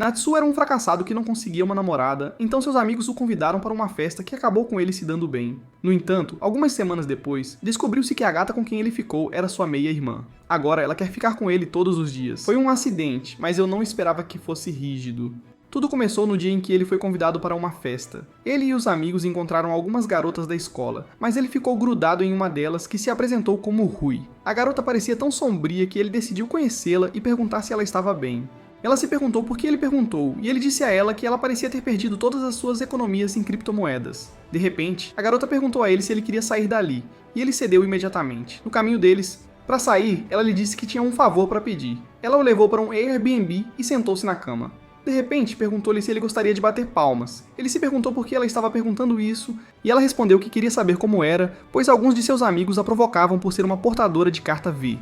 Natsuo era um fracassado que não conseguia uma namorada, então seus amigos o convidaram para uma festa que acabou com ele se dando bem. No entanto, algumas semanas depois, descobriu-se que a gata com quem ele ficou era sua meia-irmã. Agora ela quer ficar com ele todos os dias. Foi um acidente, mas eu não esperava que fosse rígido. Tudo começou no dia em que ele foi convidado para uma festa. Ele e os amigos encontraram algumas garotas da escola, mas ele ficou grudado em uma delas que se apresentou como Rui. A garota parecia tão sombria que ele decidiu conhecê-la e perguntar se ela estava bem. Ela se perguntou por que ele perguntou, e ele disse a ela que ela parecia ter perdido todas as suas economias em criptomoedas. De repente, a garota perguntou a ele se ele queria sair dali, e ele cedeu imediatamente. No caminho deles, para sair, ela lhe disse que tinha um favor para pedir. Ela o levou para um Airbnb e sentou-se na cama. De repente, perguntou-lhe se ele gostaria de bater palmas. Ele se perguntou por que ela estava perguntando isso, e ela respondeu que queria saber como era, pois alguns de seus amigos a provocavam por ser uma portadora de carta V.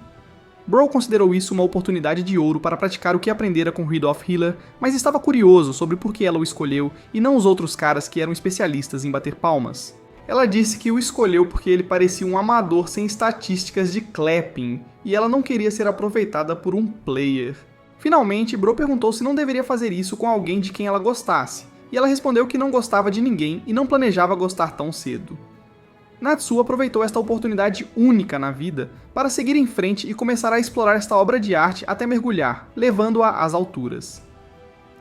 Bro considerou isso uma oportunidade de ouro para praticar o que aprendera com Rudolph Hiller, mas estava curioso sobre por que ela o escolheu e não os outros caras que eram especialistas em bater palmas. Ela disse que o escolheu porque ele parecia um amador sem estatísticas de clapping, e ela não queria ser aproveitada por um player. Finalmente, Bro perguntou se não deveria fazer isso com alguém de quem ela gostasse, e ela respondeu que não gostava de ninguém e não planejava gostar tão cedo. Natsuo aproveitou esta oportunidade única na vida para seguir em frente e começar a explorar esta obra de arte até mergulhar, levando-a às alturas.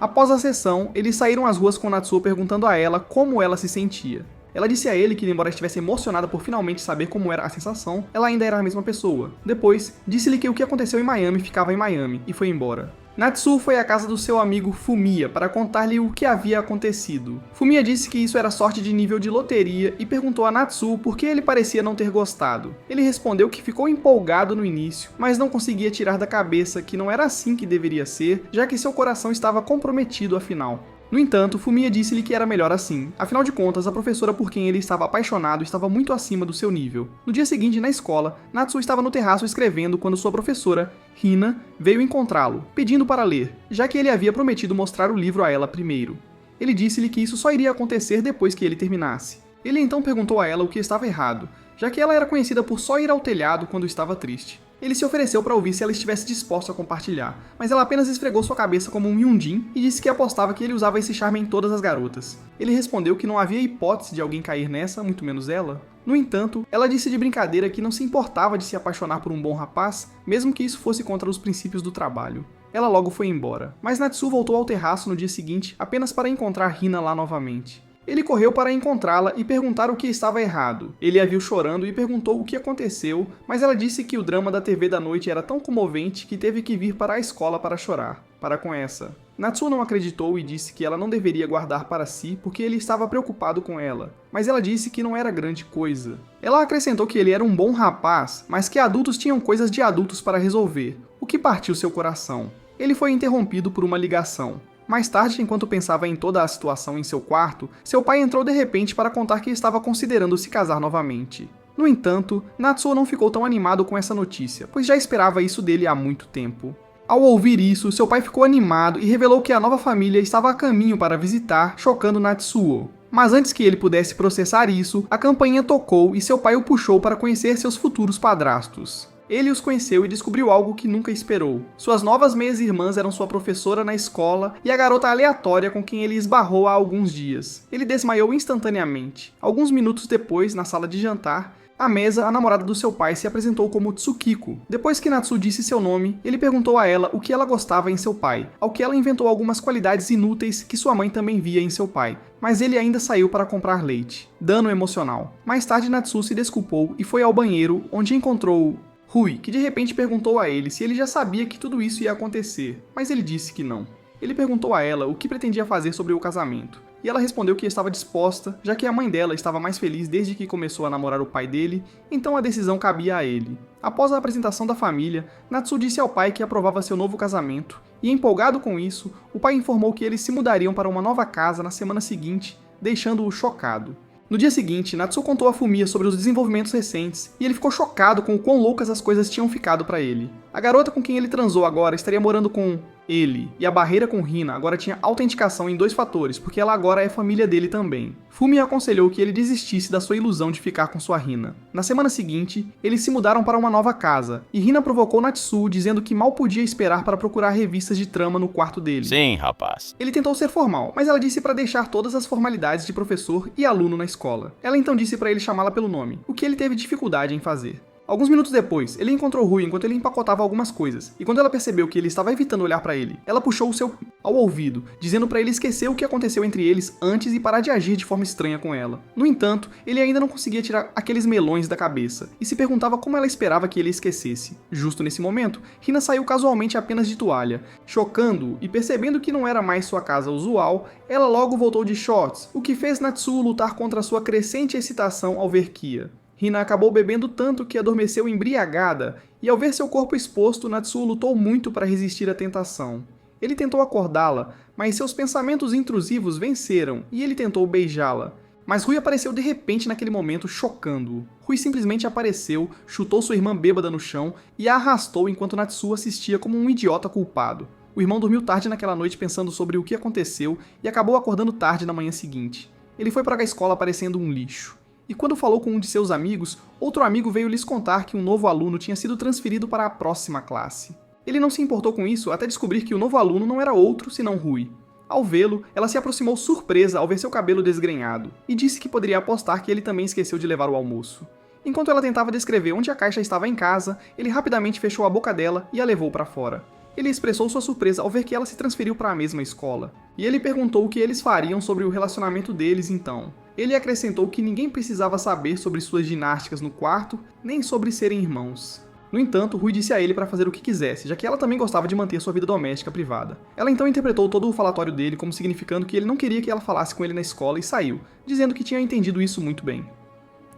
Após a sessão, eles saíram às ruas com Natsuo perguntando a ela como ela se sentia. Ela disse a ele que, embora estivesse emocionada por finalmente saber como era a sensação, ela ainda era a mesma pessoa. Depois, disse-lhe que o que aconteceu em Miami ficava em Miami, e foi embora. Natsuo foi à casa do seu amigo Fumiya para contar-lhe o que havia acontecido. Fumiya disse que isso era sorte de nível de loteria e perguntou a Natsuo por que ele parecia não ter gostado. Ele respondeu que ficou empolgado no início, mas não conseguia tirar da cabeça que não era assim que deveria ser, já que seu coração estava comprometido afinal. No entanto, Fumiya disse-lhe que era melhor assim. Afinal de contas, a professora por quem ele estava apaixonado estava muito acima do seu nível. No dia seguinte, na escola, Natsuo estava no terraço escrevendo quando sua professora, Hina, veio encontrá-lo, pedindo para ler, já que ele havia prometido mostrar o livro a ela primeiro. Ele disse-lhe que isso só iria acontecer depois que ele terminasse. Ele então perguntou a ela o que estava errado, já que ela era conhecida por só ir ao telhado quando estava triste. Ele se ofereceu para ouvir se ela estivesse disposta a compartilhar, mas ela apenas esfregou sua cabeça como um Yundin e disse que apostava que ele usava esse charme em todas as garotas. Ele respondeu que não havia hipótese de alguém cair nessa, muito menos ela. No entanto, ela disse de brincadeira que não se importava de se apaixonar por um bom rapaz, mesmo que isso fosse contra os princípios do trabalho. Ela logo foi embora, mas Natsuo voltou ao terraço no dia seguinte apenas para encontrar Hina lá novamente. Ele correu para encontrá-la e perguntar o que estava errado. Ele a viu chorando e perguntou o que aconteceu, mas ela disse que o drama da TV da noite era tão comovente que teve que vir para a escola para chorar. Para com essa. Natsuo não acreditou e disse que ela não deveria guardar para si porque ele estava preocupado com ela, mas ela disse que não era grande coisa. Ela acrescentou que ele era um bom rapaz, mas que adultos tinham coisas de adultos para resolver, o que partiu seu coração. Ele foi interrompido por uma ligação. Mais tarde, enquanto pensava em toda a situação em seu quarto, seu pai entrou de repente para contar que estava considerando se casar novamente. No entanto, Natsuo não ficou tão animado com essa notícia, pois já esperava isso dele há muito tempo. Ao ouvir isso, seu pai ficou animado e revelou que a nova família estava a caminho para visitar, chocando Natsuo. Mas antes que ele pudesse processar isso, a campainha tocou e seu pai o puxou para conhecer seus futuros padrastos. Ele os conheceu e descobriu algo que nunca esperou. Suas novas meias-irmãs eram sua professora na escola e a garota aleatória com quem ele esbarrou há alguns dias. Ele desmaiou instantaneamente. Alguns minutos depois, na sala de jantar, à mesa, a namorada do seu pai se apresentou como Tsukiko. Depois que Natsuo disse seu nome, ele perguntou a ela o que ela gostava em seu pai, ao que ela inventou algumas qualidades inúteis que sua mãe também via em seu pai. Mas ele ainda saiu para comprar leite. Dano emocional. Mais tarde, Natsuo se desculpou e foi ao banheiro, onde encontrou Rui, que de repente perguntou a ele se ele já sabia que tudo isso ia acontecer, mas ele disse que não. Ele perguntou a ela o que pretendia fazer sobre o casamento, e ela respondeu que estava disposta, já que a mãe dela estava mais feliz desde que começou a namorar o pai dele, então a decisão cabia a ele. Após a apresentação da família, Natsuo disse ao pai que aprovava seu novo casamento, e empolgado com isso, o pai informou que eles se mudariam para uma nova casa na semana seguinte, deixando-o chocado. No dia seguinte, Natsuo contou a Fumiya sobre os desenvolvimentos recentes, e ele ficou chocado com o quão loucas as coisas tinham ficado para ele. A garota com quem ele transou agora estaria morando com ele. E a barreira com Hina agora tinha autenticação em 2 fatores, porque ela agora é família dele também. Fumi aconselhou que ele desistisse da sua ilusão de ficar com sua Hina. Na semana seguinte, eles se mudaram para uma nova casa, e Hina provocou Natsuo dizendo que mal podia esperar para procurar revistas de trama no quarto dele. Sim, rapaz. Ele tentou ser formal, mas ela disse para deixar todas as formalidades de professor e aluno na escola. Ela então disse para ele chamá-la pelo nome, o que ele teve dificuldade em fazer. Alguns minutos depois, ele encontrou Rui enquanto ele empacotava algumas coisas, e quando ela percebeu que ele estava evitando olhar pra ele, ela puxou o seu ao ouvido, dizendo pra ele esquecer o que aconteceu entre eles antes e parar de agir de forma estranha com ela. No entanto, ele ainda não conseguia tirar aqueles melões da cabeça, e se perguntava como ela esperava que ele esquecesse. Justo nesse momento, Hina saiu casualmente apenas de toalha. Chocando-o e percebendo que não era mais sua casa usual, ela logo voltou de shorts, o que fez Natsuo lutar contra sua crescente excitação ao ver Kia. Hina acabou bebendo tanto que adormeceu embriagada, e ao ver seu corpo exposto, Natsuo lutou muito para resistir à tentação. Ele tentou acordá-la, mas seus pensamentos intrusivos venceram, e ele tentou beijá-la. Mas Rui apareceu de repente naquele momento, chocando-o. Rui simplesmente apareceu, chutou sua irmã bêbada no chão e a arrastou enquanto Natsuo assistia como um idiota culpado. O irmão dormiu tarde naquela noite pensando sobre o que aconteceu e acabou acordando tarde na manhã seguinte. Ele foi para a escola parecendo um lixo. E quando falou com um de seus amigos, outro amigo veio lhes contar que um novo aluno tinha sido transferido para a próxima classe. Ele não se importou com isso até descobrir que o novo aluno não era outro senão Rui. Ao vê-lo, ela se aproximou surpresa ao ver seu cabelo desgrenhado, e disse que poderia apostar que ele também esqueceu de levar o almoço. Enquanto ela tentava descrever onde a caixa estava em casa, ele rapidamente fechou a boca dela e a levou para fora. Ele expressou sua surpresa ao ver que ela se transferiu para a mesma escola, e ele perguntou o que eles fariam sobre o relacionamento deles então. Ele acrescentou que ninguém precisava saber sobre suas ginásticas no quarto, nem sobre serem irmãos. No entanto, Rui disse a ele para fazer o que quisesse, já que ela também gostava de manter sua vida doméstica privada. Ela então interpretou todo o falatório dele como significando que ele não queria que ela falasse com ele na escola e saiu, dizendo que tinha entendido isso muito bem.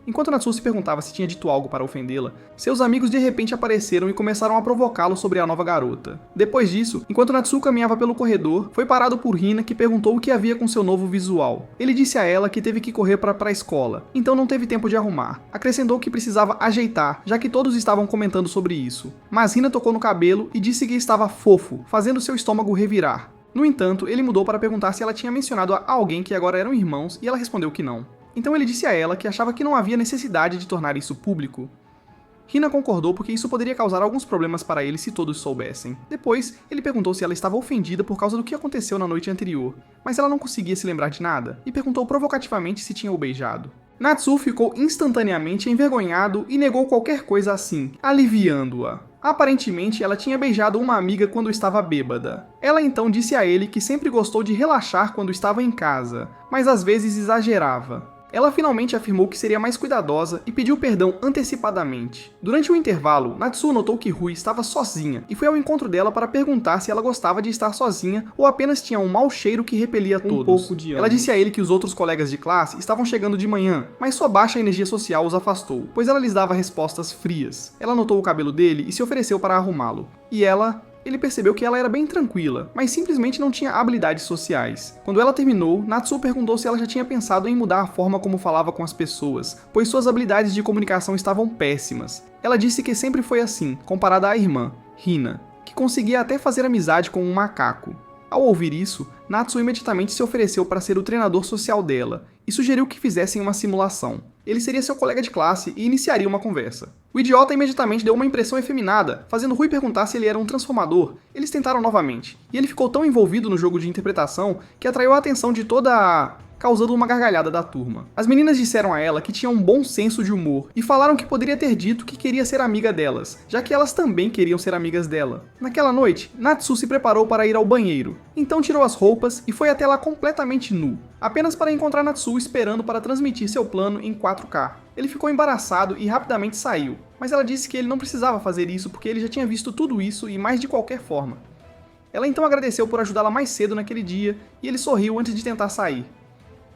Enquanto Natsuo se perguntava se tinha dito algo para ofendê-la, seus amigos de repente apareceram e começaram a provocá-lo sobre a nova garota. Depois disso, enquanto Natsuo caminhava pelo corredor, foi parado por Hina, que perguntou o que havia com seu novo visual. Ele disse a ela que teve que correr para a escola, então não teve tempo de arrumar. Acrescentou que precisava ajeitar, já que todos estavam comentando sobre isso. Mas Hina tocou no cabelo e disse que estava fofo, fazendo seu estômago revirar. No entanto, ele mudou para perguntar se ela tinha mencionado a alguém que agora eram irmãos e ela respondeu que não. Então ele disse a ela que achava que não havia necessidade de tornar isso público. Hina concordou porque isso poderia causar alguns problemas para ele se todos soubessem. Depois, ele perguntou se ela estava ofendida por causa do que aconteceu na noite anterior, mas ela não conseguia se lembrar de nada, e perguntou provocativamente se tinha o beijado. Natsuo ficou instantaneamente envergonhado e negou qualquer coisa assim, aliviando-a. Aparentemente, ela tinha beijado uma amiga quando estava bêbada. Ela então disse a ele que sempre gostou de relaxar quando estava em casa, mas às vezes exagerava. Ela finalmente afirmou que seria mais cuidadosa e pediu perdão antecipadamente. Durante o intervalo, Natsuo notou que Rui estava sozinha e foi ao encontro dela para perguntar se ela gostava de estar sozinha ou apenas tinha um mau cheiro que repelia todos. Ela disse a ele que os outros colegas de classe estavam chegando de manhã, mas sua baixa energia social os afastou, pois ela lhes dava respostas frias. Ela notou o cabelo dele e se ofereceu para arrumá-lo. E ele percebeu que ela era bem tranquila, mas simplesmente não tinha habilidades sociais. Quando ela terminou, Natsuo perguntou se ela já tinha pensado em mudar a forma como falava com as pessoas, pois suas habilidades de comunicação estavam péssimas. Ela disse que sempre foi assim, comparada à irmã, Hina, que conseguia até fazer amizade com um macaco. Ao ouvir isso, Natsuo imediatamente se ofereceu para ser o treinador social dela e sugeriu que fizessem uma simulação. Ele seria seu colega de classe e iniciaria uma conversa. O idiota imediatamente deu uma impressão efeminada, fazendo Rui perguntar se ele era um transformador. Eles tentaram novamente, e ele ficou tão envolvido no jogo de interpretação que atraiu a atenção de causando uma gargalhada da turma. As meninas disseram a ela que tinha um bom senso de humor e falaram que poderia ter dito que queria ser amiga delas, já que elas também queriam ser amigas dela. Naquela noite, Natsuo se preparou para ir ao banheiro, então tirou as roupas e foi até lá completamente nu, apenas para encontrar Natsuo esperando para transmitir seu plano em 4K. Ele ficou embaraçado e rapidamente saiu, mas ela disse que ele não precisava fazer isso porque ele já tinha visto tudo isso e mais de qualquer forma. Ela então agradeceu por ajudá-la mais cedo naquele dia e ele sorriu antes de tentar sair.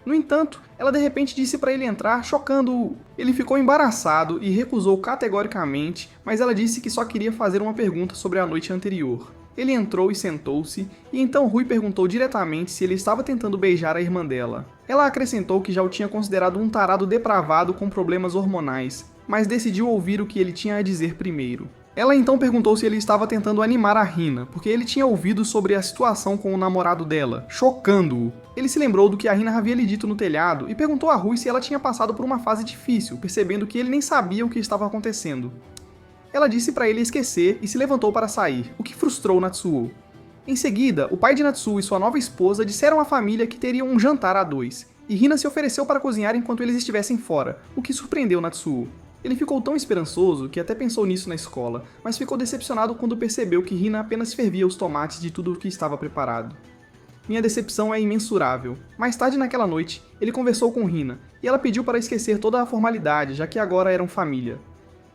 No entanto, ela de repente disse para ele entrar, chocando-o. Ele ficou embaraçado e recusou categoricamente, mas ela disse que só queria fazer uma pergunta sobre a noite anterior. Ele entrou e sentou-se, e então Rui perguntou diretamente se ele estava tentando beijar a irmã dela. Ela acrescentou que já o tinha considerado um tarado depravado com problemas hormonais, mas decidiu ouvir o que ele tinha a dizer primeiro. Ela então perguntou se ele estava tentando animar a Rina, porque ele tinha ouvido sobre a situação com o namorado dela, chocando-o. Ele se lembrou do que a Rina havia lhe dito no telhado e perguntou a Rui se ela tinha passado por uma fase difícil, percebendo que ele nem sabia o que estava acontecendo. Ela disse para ele esquecer e se levantou para sair, o que frustrou Natsuo. Em seguida, o pai de Natsuo e sua nova esposa disseram à família que teriam um jantar a dois, e Rina se ofereceu para cozinhar enquanto eles estivessem fora, o que surpreendeu Natsuo. Ele ficou tão esperançoso que até pensou nisso na escola, mas ficou decepcionado quando percebeu que Rina apenas fervia os tomates de tudo o que estava preparado. Minha decepção é imensurável. Mais tarde naquela noite, ele conversou com Rina, e ela pediu para esquecer toda a formalidade, já que agora eram família.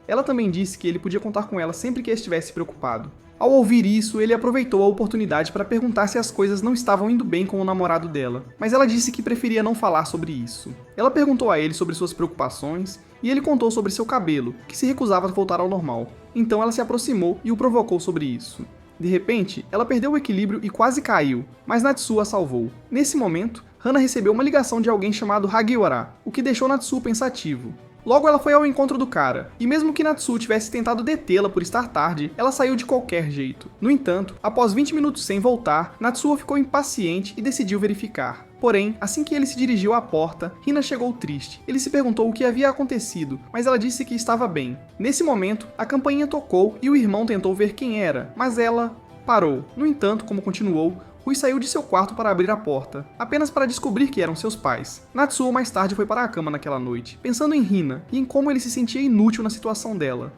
Ela também disse que ele podia contar com ela sempre que estivesse preocupado. Ao ouvir isso, ele aproveitou a oportunidade para perguntar se as coisas não estavam indo bem com o namorado dela, mas ela disse que preferia não falar sobre isso. Ela perguntou a ele sobre suas preocupações, e ele contou sobre seu cabelo, que se recusava a voltar ao normal. Então ela se aproximou e o provocou sobre isso. De repente, ela perdeu o equilíbrio e quase caiu, mas Natsuo a salvou. Nesse momento, Hana recebeu uma ligação de alguém chamado Hagiwara, o que deixou Natsuo pensativo. Logo ela foi ao encontro do cara, e mesmo que Natsuo tivesse tentado detê-la por estar tarde, ela saiu de qualquer jeito. No entanto, após 20 minutos sem voltar, Natsuo ficou impaciente e decidiu verificar. Porém, assim que ele se dirigiu à porta, Rina chegou triste. Ele se perguntou o que havia acontecido, mas ela disse que estava bem. Nesse momento, a campainha tocou e o irmão tentou ver quem era, mas ela parou. No entanto, como continuou, Rui saiu de seu quarto para abrir a porta, apenas para descobrir que eram seus pais. Natsuo mais tarde foi para a cama naquela noite, pensando em Rina e em como ele se sentia inútil na situação dela.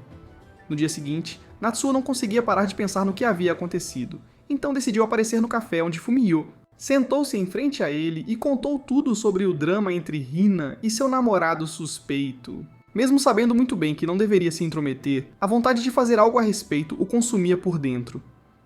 No dia seguinte, Natsuo não conseguia parar de pensar no que havia acontecido, então decidiu aparecer no café onde Fumio sentou-se em frente a ele e contou tudo sobre o drama entre Rina e seu namorado suspeito. Mesmo sabendo muito bem que não deveria se intrometer, a vontade de fazer algo a respeito o consumia por dentro.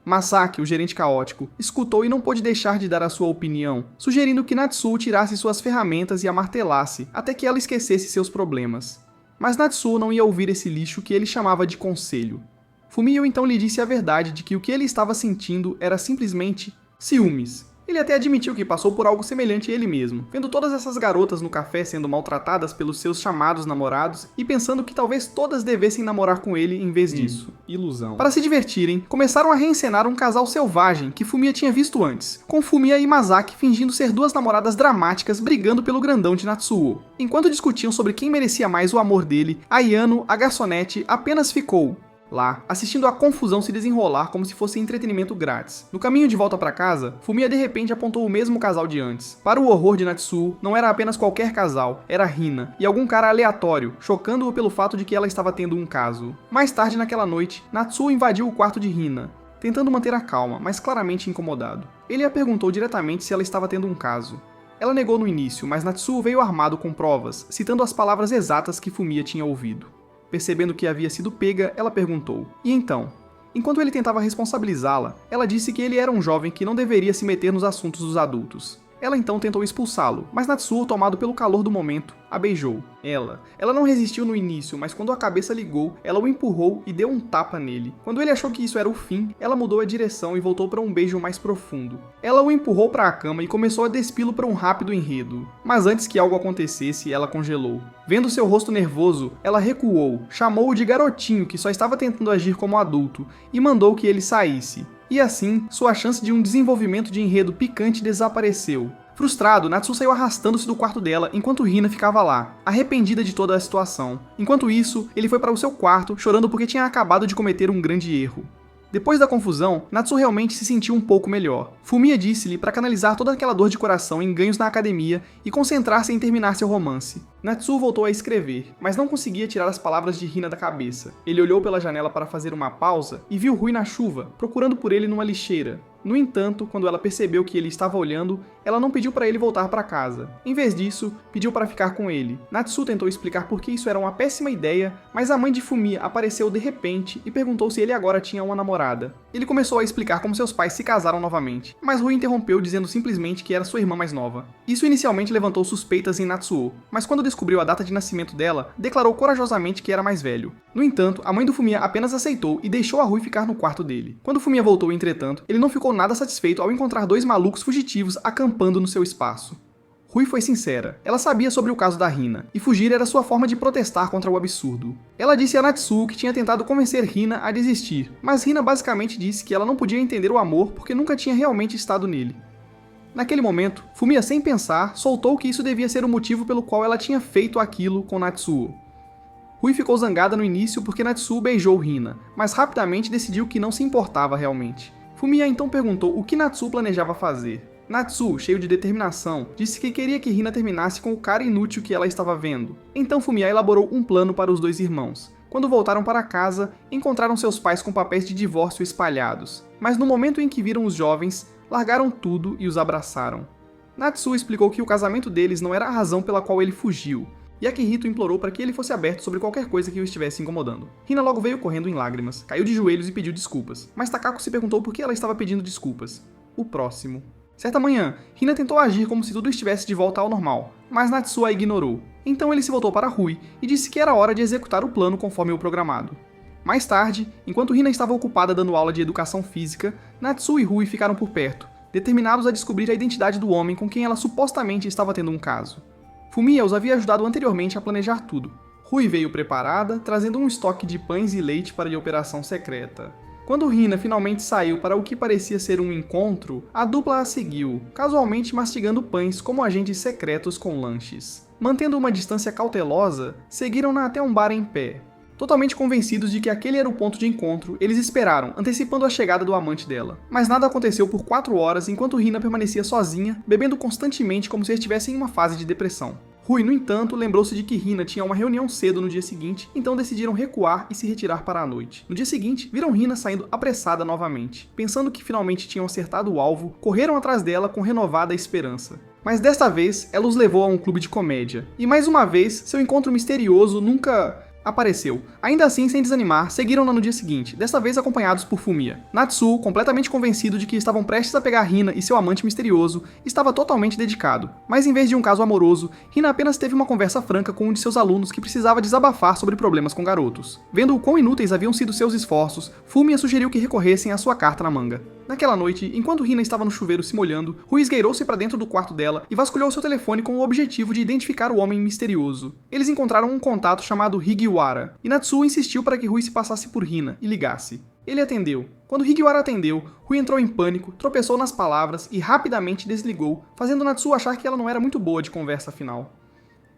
Masaki, o gerente caótico, escutou e não pôde deixar de dar a sua opinião, sugerindo que Natsuo tirasse suas ferramentas e a martelasse, até que ela esquecesse seus problemas. Mas Natsuo não ia ouvir esse lixo que ele chamava de conselho. Fumio então lhe disse a verdade de que o que ele estava sentindo era simplesmente ciúmes. Ele até admitiu que passou por algo semelhante a ele mesmo, vendo todas essas garotas no café sendo maltratadas pelos seus chamados namorados e pensando que talvez todas devessem namorar com ele em vez disso. Ilusão. Para se divertirem, começaram a reencenar um casal selvagem que Fumiya tinha visto antes, com Fumiya e Masaki fingindo ser duas namoradas dramáticas brigando pelo grandão de Natsuo. Enquanto discutiam sobre quem merecia mais o amor dele, Ayano, a garçonete, apenas ficou lá, assistindo a confusão se desenrolar como se fosse entretenimento grátis. No caminho de volta para casa, Fumiya de repente apontou o mesmo casal de antes. Para o horror de Natsuo, não era apenas qualquer casal, era Rina, e algum cara aleatório, chocando-o pelo fato de que ela estava tendo um caso. Mais tarde naquela noite, Natsuo invadiu o quarto de Rina, tentando manter a calma, mas claramente incomodado. Ele a perguntou diretamente se ela estava tendo um caso. Ela negou no início, mas Natsuo veio armado com provas, citando as palavras exatas que Fumiya tinha ouvido. Percebendo que havia sido pega, ela perguntou: "E então?" Enquanto ele tentava responsabilizá-la, ela disse que ele era um jovem que não deveria se meter nos assuntos dos adultos. Ela então tentou expulsá-lo, mas Natsuo, tomado pelo calor do momento, a beijou. Ela não resistiu no início, mas quando a cabeça ligou, ela o empurrou e deu um tapa nele. Quando ele achou que isso era o fim, ela mudou a direção e voltou para um beijo mais profundo. Ela o empurrou para a cama e começou a despi-lo para um rápido enredo. Mas antes que algo acontecesse, ela congelou. Vendo seu rosto nervoso, ela recuou, chamou-o de garotinho que só estava tentando agir como adulto e mandou que ele saísse. E assim, sua chance de um desenvolvimento de enredo picante desapareceu. Frustrado, Natsuo saiu arrastando-se do quarto dela enquanto Rina ficava lá, arrependida de toda a situação. Enquanto isso, ele foi para o seu quarto, chorando porque tinha acabado de cometer um grande erro. Depois da confusão, Natsuo realmente se sentiu um pouco melhor. Fumiya disse-lhe para canalizar toda aquela dor de coração em ganhos na academia e concentrar-se em terminar seu romance. Natsuo voltou a escrever, mas não conseguia tirar as palavras de Rina da cabeça. Ele olhou pela janela para fazer uma pausa e viu Rui na chuva, procurando por ele numa lixeira. No entanto, quando ela percebeu que ele estava olhando, ela não pediu para ele voltar para casa. Em vez disso, pediu para ficar com ele. Natsuo tentou explicar por que isso era uma péssima ideia, mas a mãe de Fumiya apareceu de repente e perguntou se ele agora tinha uma namorada. Ele começou a explicar como seus pais se casaram novamente, mas Rui interrompeu dizendo simplesmente que era sua irmã mais nova. Isso inicialmente levantou suspeitas em Natsuo, mas quando descobriu a data de nascimento dela, declarou corajosamente que era mais velho. No entanto, a mãe do Fumiya apenas aceitou e deixou a Rui ficar no quarto dele. Quando Fumiya voltou, entretanto, ele não ficou nada satisfeito ao encontrar dois malucos fugitivos acampando no seu espaço. Rui foi sincera, ela sabia sobre o caso da Hina, e fugir era sua forma de protestar contra o absurdo. Ela disse a Natsuo que tinha tentado convencer Hina a desistir, mas Hina basicamente disse que ela não podia entender o amor porque nunca tinha realmente estado nele. Naquele momento, Fumiya, sem pensar, soltou que isso devia ser o motivo pelo qual ela tinha feito aquilo com Natsuo. Rui ficou zangada no início porque Natsuo beijou Hina, mas rapidamente decidiu que não se importava realmente. Fumiya então perguntou o que Natsuo planejava fazer. Natsuo, cheio de determinação, disse que queria que Hina terminasse com o cara inútil que ela estava vendo. Então Fumiya elaborou um plano para os dois irmãos. Quando voltaram para casa, encontraram seus pais com papéis de divórcio espalhados. Mas no momento em que viram os jovens, largaram tudo e os abraçaram. Natsuo explicou que o casamento deles não era a razão pela qual ele fugiu, e Akihito implorou para que ele fosse aberto sobre qualquer coisa que o estivesse incomodando. Hina logo veio correndo em lágrimas, caiu de joelhos e pediu desculpas, mas Takako se perguntou por que ela estava pedindo desculpas. O próximo. Certa manhã, Hina tentou agir como se tudo estivesse de volta ao normal, mas Natsuo a ignorou. Então ele se voltou para Rui e disse que era hora de executar o plano conforme o programado. Mais tarde, enquanto Hina estava ocupada dando aula de educação física, Natsuo e Rui ficaram por perto, determinados a descobrir a identidade do homem com quem ela supostamente estava tendo um caso. Fumiya os havia ajudado anteriormente a planejar tudo. Rui veio preparada, trazendo um estoque de pães e leite para a operação secreta. Quando Hina finalmente saiu para o que parecia ser um encontro, a dupla a seguiu, casualmente mastigando pães como agentes secretos com lanches. Mantendo uma distância cautelosa, seguiram-na até um bar em pé. Totalmente convencidos de que aquele era o ponto de encontro, eles esperaram, antecipando a chegada do amante dela. Mas nada aconteceu por 4 horas enquanto Hina permanecia sozinha, bebendo constantemente como se estivesse em uma fase de depressão. Rui, no entanto, lembrou-se de que Hina tinha uma reunião cedo no dia seguinte, então decidiram recuar e se retirar para a noite. No dia seguinte, viram Hina saindo apressada novamente. Pensando que finalmente tinham acertado o alvo, correram atrás dela com renovada esperança. Mas desta vez, ela os levou a um clube de comédia. E mais uma vez, seu encontro misterioso nunca apareceu. Ainda assim, sem desanimar, seguiram-na no dia seguinte, desta vez acompanhados por Fumiya. Natsuo, completamente convencido de que estavam prestes a pegar Hina e seu amante misterioso, estava totalmente dedicado. Mas em vez de um caso amoroso, Hina apenas teve uma conversa franca com um de seus alunos que precisava desabafar sobre problemas com garotos. Vendo o quão inúteis haviam sido seus esforços, Fumiya sugeriu que recorressem à sua carta na manga. Naquela noite, enquanto Hina estava no chuveiro se molhando, Rui esgueirou-se para dentro do quarto dela e vasculhou seu telefone com o objetivo de identificar o homem misterioso. Eles encontraram um contato chamado Higiwara, e Natsuo insistiu para que Rui se passasse por Hina e ligasse. Ele atendeu. Quando Higiwara atendeu, Rui entrou em pânico, tropeçou nas palavras e rapidamente desligou, fazendo Natsuo achar que ela não era muito boa de conversa afinal.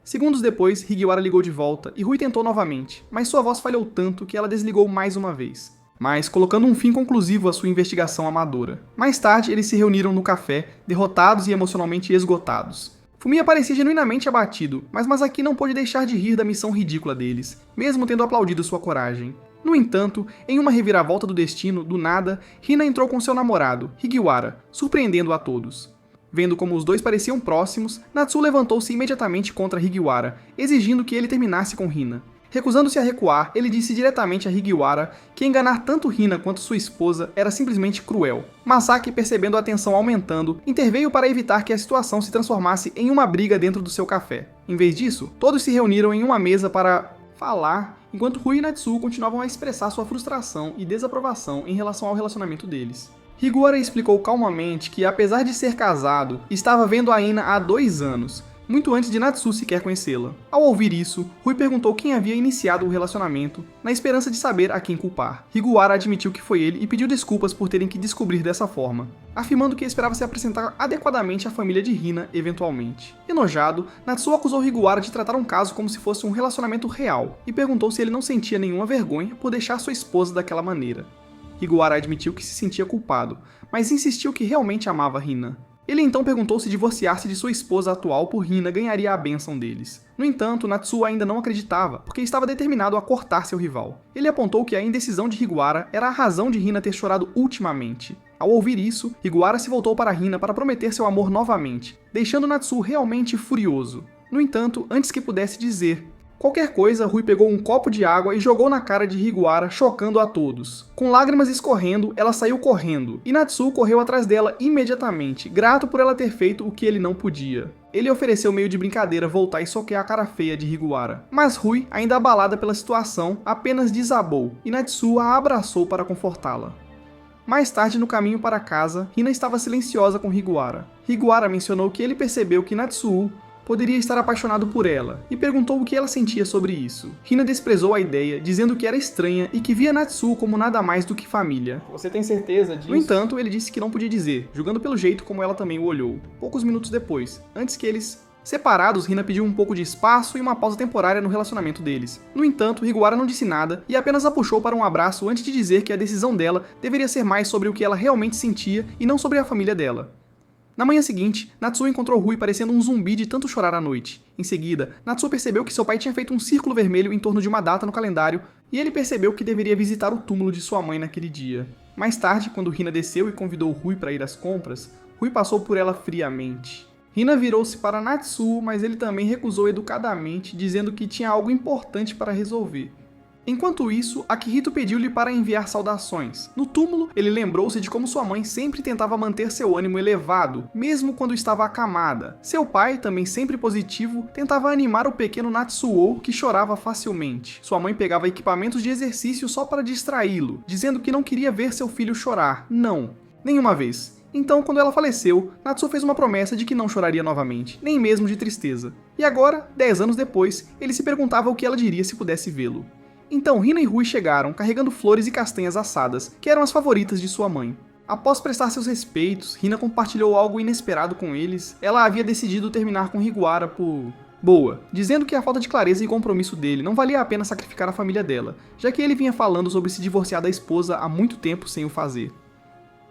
Segundos depois, Higiwara ligou de volta e Rui tentou novamente, mas sua voz falhou tanto que ela desligou mais uma vez, mas colocando um fim conclusivo à sua investigação amadora. Mais tarde, eles se reuniram no café, derrotados e emocionalmente esgotados. Fumiya parecia genuinamente abatido, mas Masaki não pôde deixar de rir da missão ridícula deles, mesmo tendo aplaudido sua coragem. No entanto, em uma reviravolta do destino, do nada, Hina entrou com seu namorado, Higiwara, surpreendendo a todos. Vendo como os dois pareciam próximos, Natsuo levantou-se imediatamente contra Higiwara, exigindo que ele terminasse com Hina. Recusando-se a recuar, ele disse diretamente a Higiwara que enganar tanto Hina quanto sua esposa era simplesmente cruel. Masaki, percebendo a tensão aumentando, interveio para evitar que a situação se transformasse em uma briga dentro do seu café. Em vez disso, todos se reuniram em uma mesa para falar, enquanto Rui e Natsuo continuavam a expressar sua frustração e desaprovação em relação ao relacionamento deles. Higiwara explicou calmamente que, apesar de ser casado, estava vendo a Hina há 2 anos, muito antes de Natsuo sequer conhecê-la. Ao ouvir isso, Rui perguntou quem havia iniciado o relacionamento, na esperança de saber a quem culpar. Higiwara admitiu que foi ele e pediu desculpas por terem que descobrir dessa forma, afirmando que esperava se apresentar adequadamente à família de Hina eventualmente. Enojado, Natsuo acusou Higiwara de tratar um caso como se fosse um relacionamento real, e perguntou se ele não sentia nenhuma vergonha por deixar sua esposa daquela maneira. Higiwara admitiu que se sentia culpado, mas insistiu que realmente amava Hina. Ele então perguntou se divorciar-se de sua esposa atual por Hina ganharia a bênção deles. No entanto, Natsuo ainda não acreditava, porque estava determinado a cortar seu rival. Ele apontou que a indecisão de Higiwara era a razão de Hina ter chorado ultimamente. Ao ouvir isso, Higiwara se voltou para Hina para prometer seu amor novamente, deixando Natsuo realmente furioso. No entanto, antes que pudesse dizer qualquer coisa, Rui pegou um copo de água e jogou na cara de Higiwara, chocando a todos. Com lágrimas escorrendo, ela saiu correndo, e Natsuo correu atrás dela imediatamente, grato por ela ter feito o que ele não podia. Ele ofereceu meio de brincadeira voltar e soquear a cara feia de Higiwara, mas Rui, ainda abalada pela situação, apenas desabou, e Natsuo a abraçou para confortá-la. Mais tarde, no caminho para casa, Hina estava silenciosa com Higuara. Higuara mencionou que ele percebeu que Natsuo poderia estar apaixonado por ela, e perguntou o que ela sentia sobre isso. Hina desprezou a ideia, dizendo que era estranha e que via Natsuo como nada mais do que família. Você tem certeza disso? No entanto, ele disse que não podia dizer, julgando pelo jeito como ela também o olhou. Poucos minutos depois, antes que eles separados, Hina pediu um pouco de espaço e uma pausa temporária no relacionamento deles. No entanto, Higuara não disse nada e apenas a puxou para um abraço antes de dizer que a decisão dela deveria ser mais sobre o que ela realmente sentia e não sobre a família dela. Na manhã seguinte, Natsuo encontrou Rui parecendo um zumbi de tanto chorar à noite. Em seguida, Natsuo percebeu que seu pai tinha feito um círculo vermelho em torno de uma data no calendário e ele percebeu que deveria visitar o túmulo de sua mãe naquele dia. Mais tarde, quando Hina desceu e convidou Rui para ir às compras, Rui passou por ela friamente. Hina virou-se para Natsuo, mas ele também recusou educadamente, dizendo que tinha algo importante para resolver. Enquanto isso, Akihito pediu-lhe para enviar saudações. No túmulo, ele lembrou-se de como sua mãe sempre tentava manter seu ânimo elevado, mesmo quando estava acamada. Seu pai, também sempre positivo, tentava animar o pequeno Natsuo, que chorava facilmente. Sua mãe pegava equipamentos de exercício só para distraí-lo, dizendo que não queria ver seu filho chorar. Não, nenhuma vez. Então, quando ela faleceu, Natsuo fez uma promessa de que não choraria novamente, nem mesmo de tristeza. E agora, 10 anos depois, ele se perguntava o que ela diria se pudesse vê-lo. Então Hina e Rui chegaram, carregando flores e castanhas assadas, que eram as favoritas de sua mãe. Após prestar seus respeitos, Hina compartilhou algo inesperado com eles. Ela havia decidido terminar com Higuara por boa, dizendo que a falta de clareza e compromisso dele não valia a pena sacrificar a família dela, já que ele vinha falando sobre se divorciar da esposa há muito tempo sem o fazer.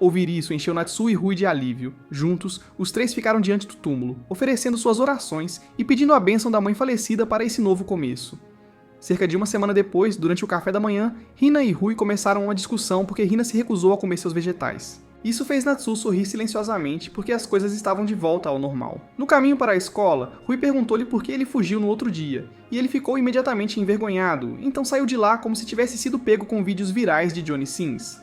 Ouvir isso encheu Natsuo e Rui de alívio. Juntos, os três ficaram diante do túmulo, oferecendo suas orações e pedindo a bênção da mãe falecida para esse novo começo. Cerca de uma semana depois, durante o café da manhã, Hina e Rui começaram uma discussão porque Hina se recusou a comer seus vegetais. Isso fez Natsuo sorrir silenciosamente porque as coisas estavam de volta ao normal. No caminho para a escola, Rui perguntou-lhe por que ele fugiu no outro dia, e ele ficou imediatamente envergonhado, então saiu de lá como se tivesse sido pego com vídeos virais de Johnny Sins.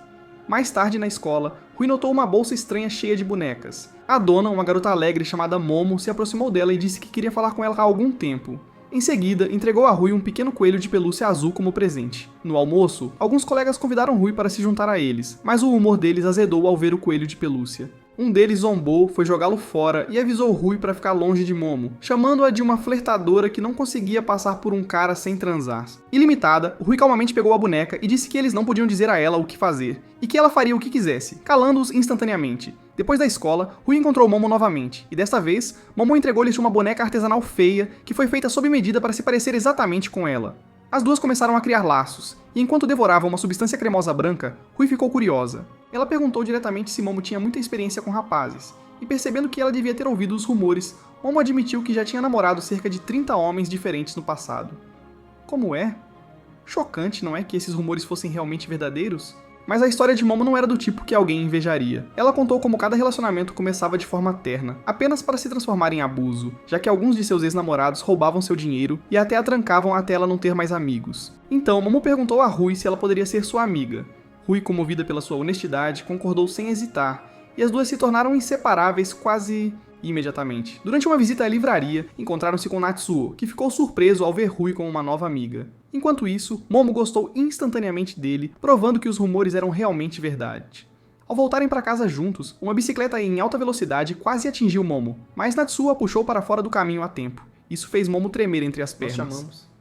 Mais tarde na escola, Rui notou uma bolsa estranha cheia de bonecas. A dona, uma garota alegre chamada Momo, se aproximou dela e disse que queria falar com ela há algum tempo. Em seguida, entregou a Rui um pequeno coelho de pelúcia azul como presente. No almoço, alguns colegas convidaram Rui para se juntar a eles, mas o humor deles azedou ao ver o coelho de pelúcia. Um deles zombou, foi jogá-lo fora e avisou Rui para ficar longe de Momo, chamando-a de uma flertadora que não conseguia passar por um cara sem transar. Ilimitada, Rui calmamente pegou a boneca e disse que eles não podiam dizer a ela o que fazer, e que ela faria o que quisesse, calando-os instantaneamente. Depois da escola, Rui encontrou Momo novamente, e desta vez, Momo entregou-lhes uma boneca artesanal feia que foi feita sob medida para se parecer exatamente com ela. As duas começaram a criar laços, e enquanto devoravam uma substância cremosa branca, Rui ficou curiosa. Ela perguntou diretamente se Momo tinha muita experiência com rapazes, e percebendo que ela devia ter ouvido os rumores, Momo admitiu que já tinha namorado cerca de 30 homens diferentes no passado. Como é? Chocante, não é, que esses rumores fossem realmente verdadeiros? Mas a história de Momo não era do tipo que alguém invejaria. Ela contou como cada relacionamento começava de forma terna, apenas para se transformar em abuso, já que alguns de seus ex-namorados roubavam seu dinheiro e até a trancavam até ela não ter mais amigos. Então, Momo perguntou a Rui se ela poderia ser sua amiga. Rui, comovida pela sua honestidade, concordou sem hesitar, e as duas se tornaram inseparáveis quase imediatamente. Durante uma visita à livraria, encontraram-se com Natsuo, que ficou surpreso ao ver Rui com uma nova amiga. Enquanto isso, Momo gostou instantaneamente dele, provando que os rumores eram realmente verdade. Ao voltarem para casa juntos, uma bicicleta em alta velocidade quase atingiu Momo, mas Natsuo a puxou para fora do caminho a tempo. Isso fez Momo tremer entre as pernas.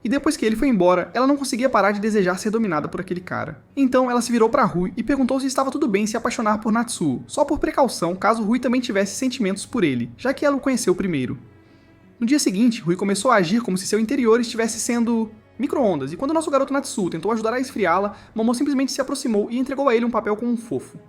E depois que ele foi embora, ela não conseguia parar de desejar ser dominada por aquele cara. Então ela se virou para Rui e perguntou se estava tudo bem se apaixonar por Natsuo, só por precaução caso Rui também tivesse sentimentos por ele, já que ela o conheceu primeiro. No dia seguinte, Rui começou a agir como se seu interior estivesse sendo micro-ondas, e quando nosso garoto Natsuo tentou ajudar a esfriá-la, Momo simplesmente se aproximou e entregou a ele um papel com um fofo.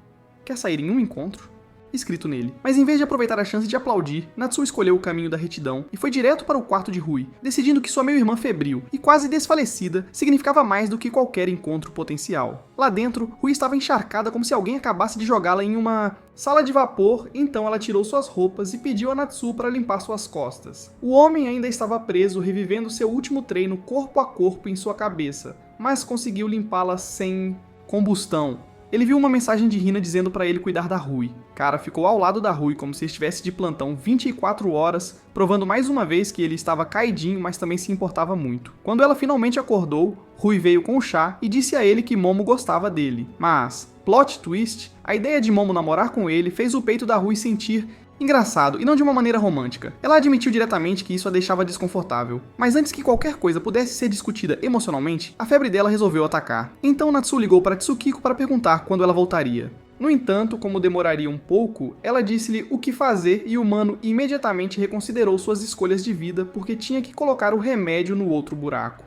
Quer sair em um encontro? Escrito nele. Mas em vez de aproveitar a chance de aplaudir, Natsuo escolheu o caminho da retidão e foi direto para o quarto de Rui, decidindo que sua meio-irmã febril e quase desfalecida significava mais do que qualquer encontro potencial. Lá dentro, Rui estava encharcada como se alguém acabasse de jogá-la em uma sala de vapor, então ela tirou suas roupas e pediu a Natsuo para limpar suas costas. O homem ainda estava preso, revivendo seu último treino corpo a corpo em sua cabeça, mas conseguiu limpá-la sem combustão. Ele viu uma mensagem de Hina dizendo pra ele cuidar da Rui. Cara ficou ao lado da Rui como se estivesse de plantão 24 horas, provando mais uma vez que ele estava caidinho, mas também se importava muito. Quando ela finalmente acordou, Rui veio com o chá e disse a ele que Momo gostava dele. Mas, plot twist, a ideia de Momo namorar com ele fez o peito da Rui sentir engraçado, e não de uma maneira romântica. Ela admitiu diretamente que isso a deixava desconfortável. Mas antes que qualquer coisa pudesse ser discutida emocionalmente, a febre dela resolveu atacar. Então Natsu ligou para Tsukiko para perguntar quando ela voltaria. No entanto, como demoraria um pouco, ela disse-lhe o que fazer e o mano imediatamente reconsiderou suas escolhas de vida porque tinha que colocar o remédio no outro buraco.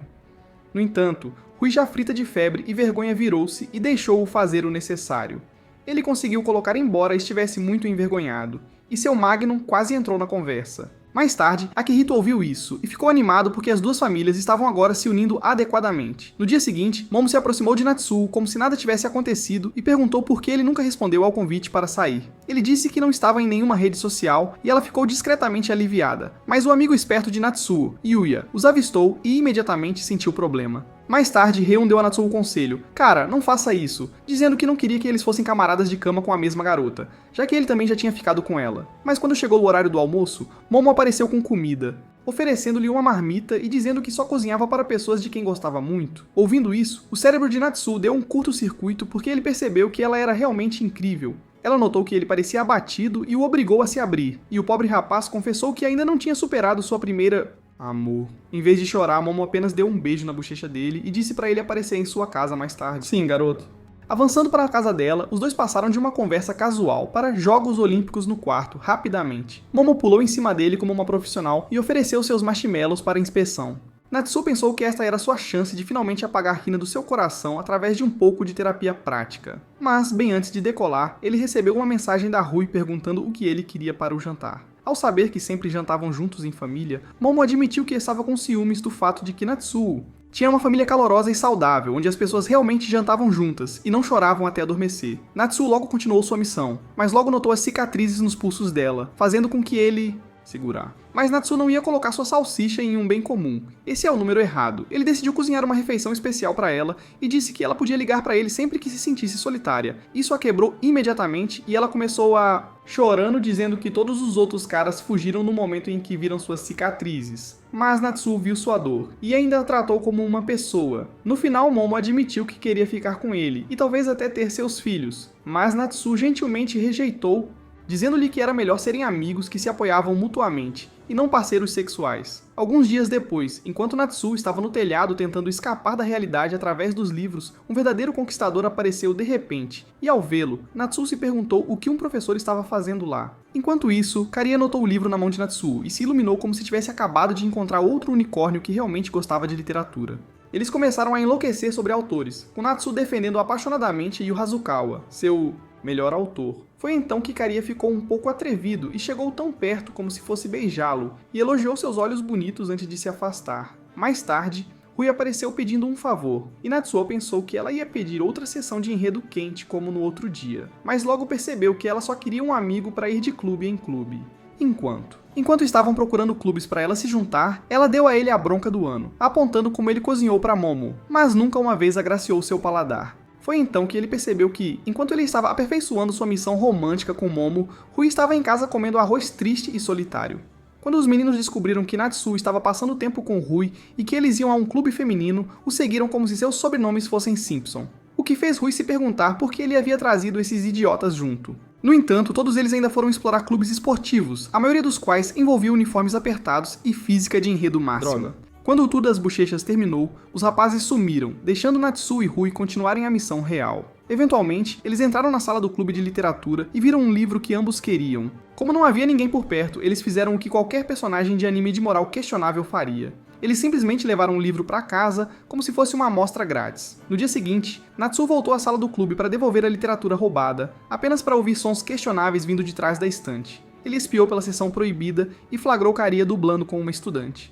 No entanto, Rui já frita de febre e vergonha virou-se e deixou-o fazer o necessário. Ele conseguiu colocar embora estivesse muito envergonhado, e seu Magnum quase entrou na conversa. Mais tarde, Akihito ouviu isso e ficou animado porque as duas famílias estavam agora se unindo adequadamente. No dia seguinte, Momo se aproximou de Natsuo como se nada tivesse acontecido e perguntou por que ele nunca respondeu ao convite para sair. Ele disse que não estava em nenhuma rede social e ela ficou discretamente aliviada, mas o amigo esperto de Natsuo, Yuya, os avistou e imediatamente sentiu problema. Mais tarde, Reon deu a Natsuo o conselho: cara, não faça isso, dizendo que não queria que eles fossem camaradas de cama com a mesma garota, já que ele também já tinha ficado com ela. Mas quando chegou o horário do almoço, Momo apareceu com comida, oferecendo-lhe uma marmita e dizendo que só cozinhava para pessoas de quem gostava muito. Ouvindo isso, o cérebro de Natsuo deu um curto-circuito porque ele percebeu que ela era realmente incrível. Ela notou que ele parecia abatido e o obrigou a se abrir, e o pobre rapaz confessou que ainda não tinha superado sua primeira amor. Em vez de chorar, Momo apenas deu um beijo na bochecha dele e disse pra ele aparecer em sua casa mais tarde. Sim, garoto. Avançando para a casa dela, os dois passaram de uma conversa casual para Jogos Olímpicos no quarto, rapidamente. Momo pulou em cima dele como uma profissional e ofereceu seus marshmallows para inspeção. Natsuo pensou que esta era sua chance de finalmente apagar Hina do seu coração através de um pouco de terapia prática. Mas, bem antes de decolar, ele recebeu uma mensagem da Rui perguntando o que ele queria para o jantar. Ao saber que sempre jantavam juntos em família, Momo admitiu que estava com ciúmes do fato de que Natsuo tinha uma família calorosa e saudável, onde as pessoas realmente jantavam juntas e não choravam até adormecer. Natsuo logo continuou sua missão, mas logo notou as cicatrizes nos pulsos dela, fazendo com que ele segurar. Mas Natsuo não ia colocar sua salsicha em um bem comum. Esse é o número errado. Ele decidiu cozinhar uma refeição especial para ela e disse que ela podia ligar para ele sempre que se sentisse solitária. Isso a quebrou imediatamente e ela começou a chorando, dizendo que todos os outros caras fugiram no momento em que viram suas cicatrizes. Mas Natsuo viu sua dor e ainda a tratou como uma pessoa. No final, Momo admitiu que queria ficar com ele e talvez até ter seus filhos. Mas Natsuo gentilmente rejeitou, dizendo-lhe que era melhor serem amigos que se apoiavam mutuamente, e não parceiros sexuais. Alguns dias depois, enquanto Natsuo estava no telhado tentando escapar da realidade através dos livros, um verdadeiro conquistador apareceu de repente, e ao vê-lo, Natsuo se perguntou o que um professor estava fazendo lá. Enquanto isso, Karia notou o livro na mão de Natsuo e se iluminou como se tivesse acabado de encontrar outro unicórnio que realmente gostava de literatura. Eles começaram a enlouquecer sobre autores, com Natsuo defendendo apaixonadamente Yu Hazukawa, seu melhor autor. Foi então que Karia ficou um pouco atrevido e chegou tão perto como se fosse beijá-lo, e elogiou seus olhos bonitos antes de se afastar. Mais tarde, Rui apareceu pedindo um favor, e Natsuo pensou que ela ia pedir outra sessão de enredo quente como no outro dia, mas logo percebeu que ela só queria um amigo para ir de clube em clube. Enquanto estavam procurando clubes para ela se juntar, ela deu a ele a bronca do ano, apontando como ele cozinhou para Momo, mas nunca uma vez agraciou seu paladar. Foi então que ele percebeu que, enquanto ele estava aperfeiçoando sua missão romântica com Momo, Rui estava em casa comendo arroz triste e solitário. Quando os meninos descobriram que Natsuo estava passando tempo com Rui e que eles iam a um clube feminino, o seguiram como se seus sobrenomes fossem Simpson. O que fez Rui se perguntar por que ele havia trazido esses idiotas junto. No entanto, todos eles ainda foram explorar clubes esportivos, a maioria dos quais envolvia uniformes apertados e física de enredo máxima. Droga. Quando o Tour das Bochechas terminou, os rapazes sumiram, deixando Natsuo e Rui continuarem a missão real. Eventualmente, eles entraram na sala do clube de literatura e viram um livro que ambos queriam. Como não havia ninguém por perto, eles fizeram o que qualquer personagem de anime de moral questionável faria. Eles simplesmente levaram o livro para casa como se fosse uma amostra grátis. No dia seguinte, Natsuo voltou à sala do clube para devolver a literatura roubada, apenas para ouvir sons questionáveis vindo de trás da estante. Ele espiou pela seção proibida e flagrou Karia dublando com uma estudante.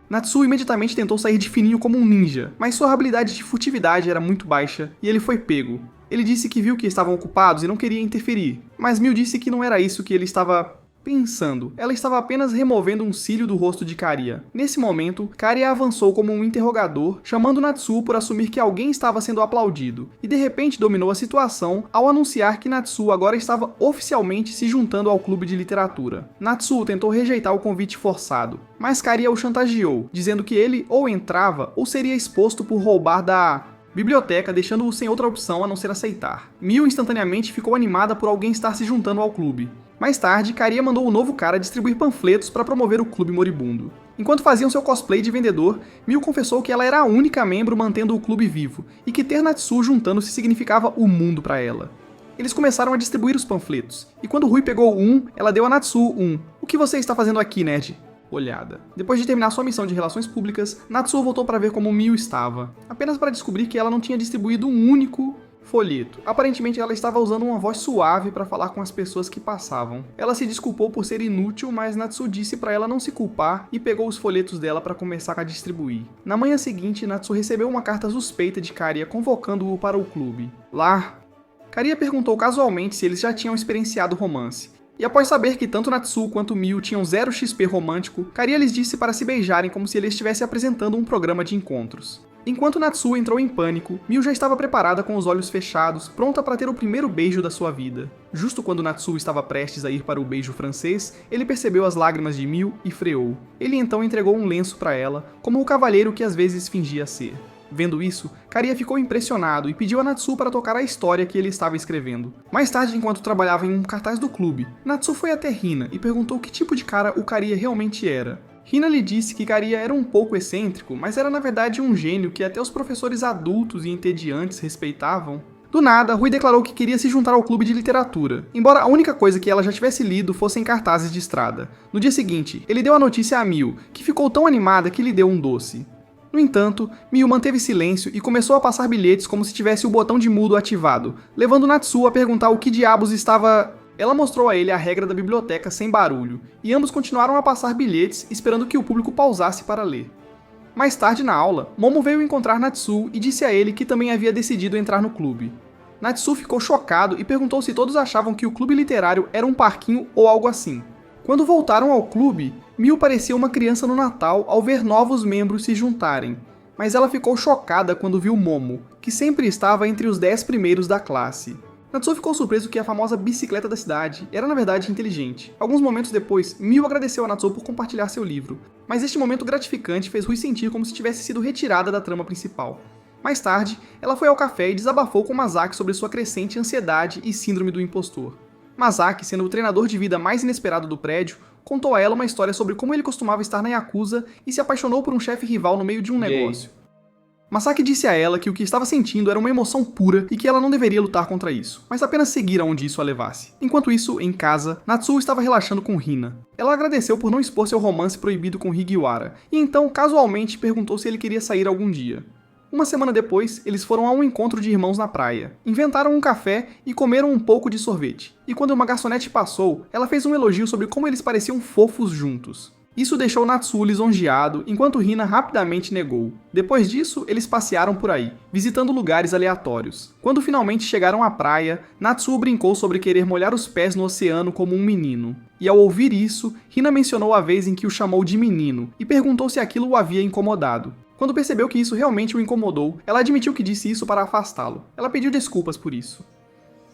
Natsuo imediatamente tentou sair de fininho como um ninja, mas sua habilidade de furtividade era muito baixa e ele foi pego. Ele disse que viu que estavam ocupados e não queria interferir, mas Miu disse que não era isso que ele estava pensando. Ela estava apenas removendo um cílio do rosto de Kariya. Nesse momento, Kariya avançou como um interrogador, chamando Natsuo por assumir que alguém estava sendo aplaudido, e de repente dominou a situação ao anunciar que Natsuo agora estava oficialmente se juntando ao clube de literatura. Natsuo tentou rejeitar o convite forçado, mas Kariya o chantageou, dizendo que ele ou entrava ou seria exposto por roubar da biblioteca, deixando-o sem outra opção a não ser aceitar. Miu instantaneamente ficou animada por alguém estar se juntando ao clube. Mais tarde, Kariya mandou o novo cara distribuir panfletos para promover o clube moribundo. Enquanto faziam seu cosplay de vendedor, Miu confessou que ela era a única membro mantendo o clube vivo, e que ter Natsuo juntando-se significava o mundo para ela. Eles começaram a distribuir os panfletos, e quando Rui pegou um, ela deu a Natsuo um. "O que você está fazendo aqui, nerd?" Olhada. Depois de terminar sua missão de relações públicas, Natsuo voltou para ver como Miu estava, apenas para descobrir que ela não tinha distribuído um único folheto. Aparentemente ela estava usando uma voz suave para falar com as pessoas que passavam. Ela se desculpou por ser inútil, mas Natsuo disse para ela não se culpar e pegou os folhetos dela para começar a distribuir. Na manhã seguinte, Natsuo recebeu uma carta suspeita de Kariya convocando-o para o clube. Lá, Kariya perguntou casualmente se eles já tinham experienciado romance. E após saber que tanto Natsuo quanto Miu tinham 0 XP romântico, Kariya lhes disse para se beijarem como se ele estivesse apresentando um programa de encontros. Enquanto Natsuo entrou em pânico, Miu já estava preparada com os olhos fechados, pronta para ter o primeiro beijo da sua vida. Justo quando Natsuo estava prestes a ir para o beijo francês, ele percebeu as lágrimas de Miu e freou. Ele então entregou um lenço para ela, como o cavalheiro que às vezes fingia ser. Vendo isso, Kariya ficou impressionado e pediu a Natsuo para tocar a história que ele estava escrevendo. Mais tarde, enquanto trabalhava em um cartaz do clube, Natsuo foi até Hina e perguntou que tipo de cara o Kariya realmente era. Hina lhe disse que Kariya era um pouco excêntrico, mas era na verdade um gênio que até os professores adultos e entediantes respeitavam. Do nada, Rui declarou que queria se juntar ao clube de literatura, embora a única coisa que ela já tivesse lido fossem cartazes de estrada. No dia seguinte, ele deu a notícia a Miu, que ficou tão animada que lhe deu um doce. No entanto, Miu manteve silêncio e começou a passar bilhetes como se tivesse o botão de mudo ativado, levando Natsuo a perguntar o que diabos estava... Ela mostrou a ele a regra da biblioteca sem barulho, e ambos continuaram a passar bilhetes esperando que o público pausasse para ler. Mais tarde na aula, Momo veio encontrar Natsuo e disse a ele que também havia decidido entrar no clube. Natsuo ficou chocado e perguntou se todos achavam que o clube literário era um parquinho ou algo assim. Quando voltaram ao clube, Miu parecia uma criança no Natal ao ver novos membros se juntarem, mas ela ficou chocada quando viu Momo, que sempre estava entre os 10 primeiros da classe. Natsuo ficou surpreso que a famosa bicicleta da cidade era na verdade inteligente. Alguns momentos depois, Miu agradeceu a Natsuo por compartilhar seu livro, mas este momento gratificante fez Rui sentir como se tivesse sido retirada da trama principal. Mais tarde, ela foi ao café e desabafou com Masaki sobre sua crescente ansiedade e síndrome do impostor. Masaki, sendo o treinador de vida mais inesperado do prédio, contou a ela uma história sobre como ele costumava estar na Yakuza e se apaixonou por um chefe rival no meio de um negócio. Masaki disse a ela que o que estava sentindo era uma emoção pura e que ela não deveria lutar contra isso, mas apenas seguir aonde isso a levasse. Enquanto isso, em casa, Natsuo estava relaxando com Hina. Ela agradeceu por não expor seu romance proibido com Higiwara, e então casualmente perguntou se ele queria sair algum dia. Uma semana depois, eles foram a um encontro de irmãos na praia. Inventaram um café e comeram um pouco de sorvete. E quando uma garçonete passou, ela fez um elogio sobre como eles pareciam fofos juntos. Isso deixou Natsuo lisonjeado, enquanto Hina rapidamente negou. Depois disso, eles passearam por aí, visitando lugares aleatórios. Quando finalmente chegaram à praia, Natsuo brincou sobre querer molhar os pés no oceano como um menino. E ao ouvir isso, Hina mencionou a vez em que o chamou de menino, e perguntou se aquilo o havia incomodado. Quando percebeu que isso realmente o incomodou, ela admitiu que disse isso para afastá-lo. Ela pediu desculpas por isso.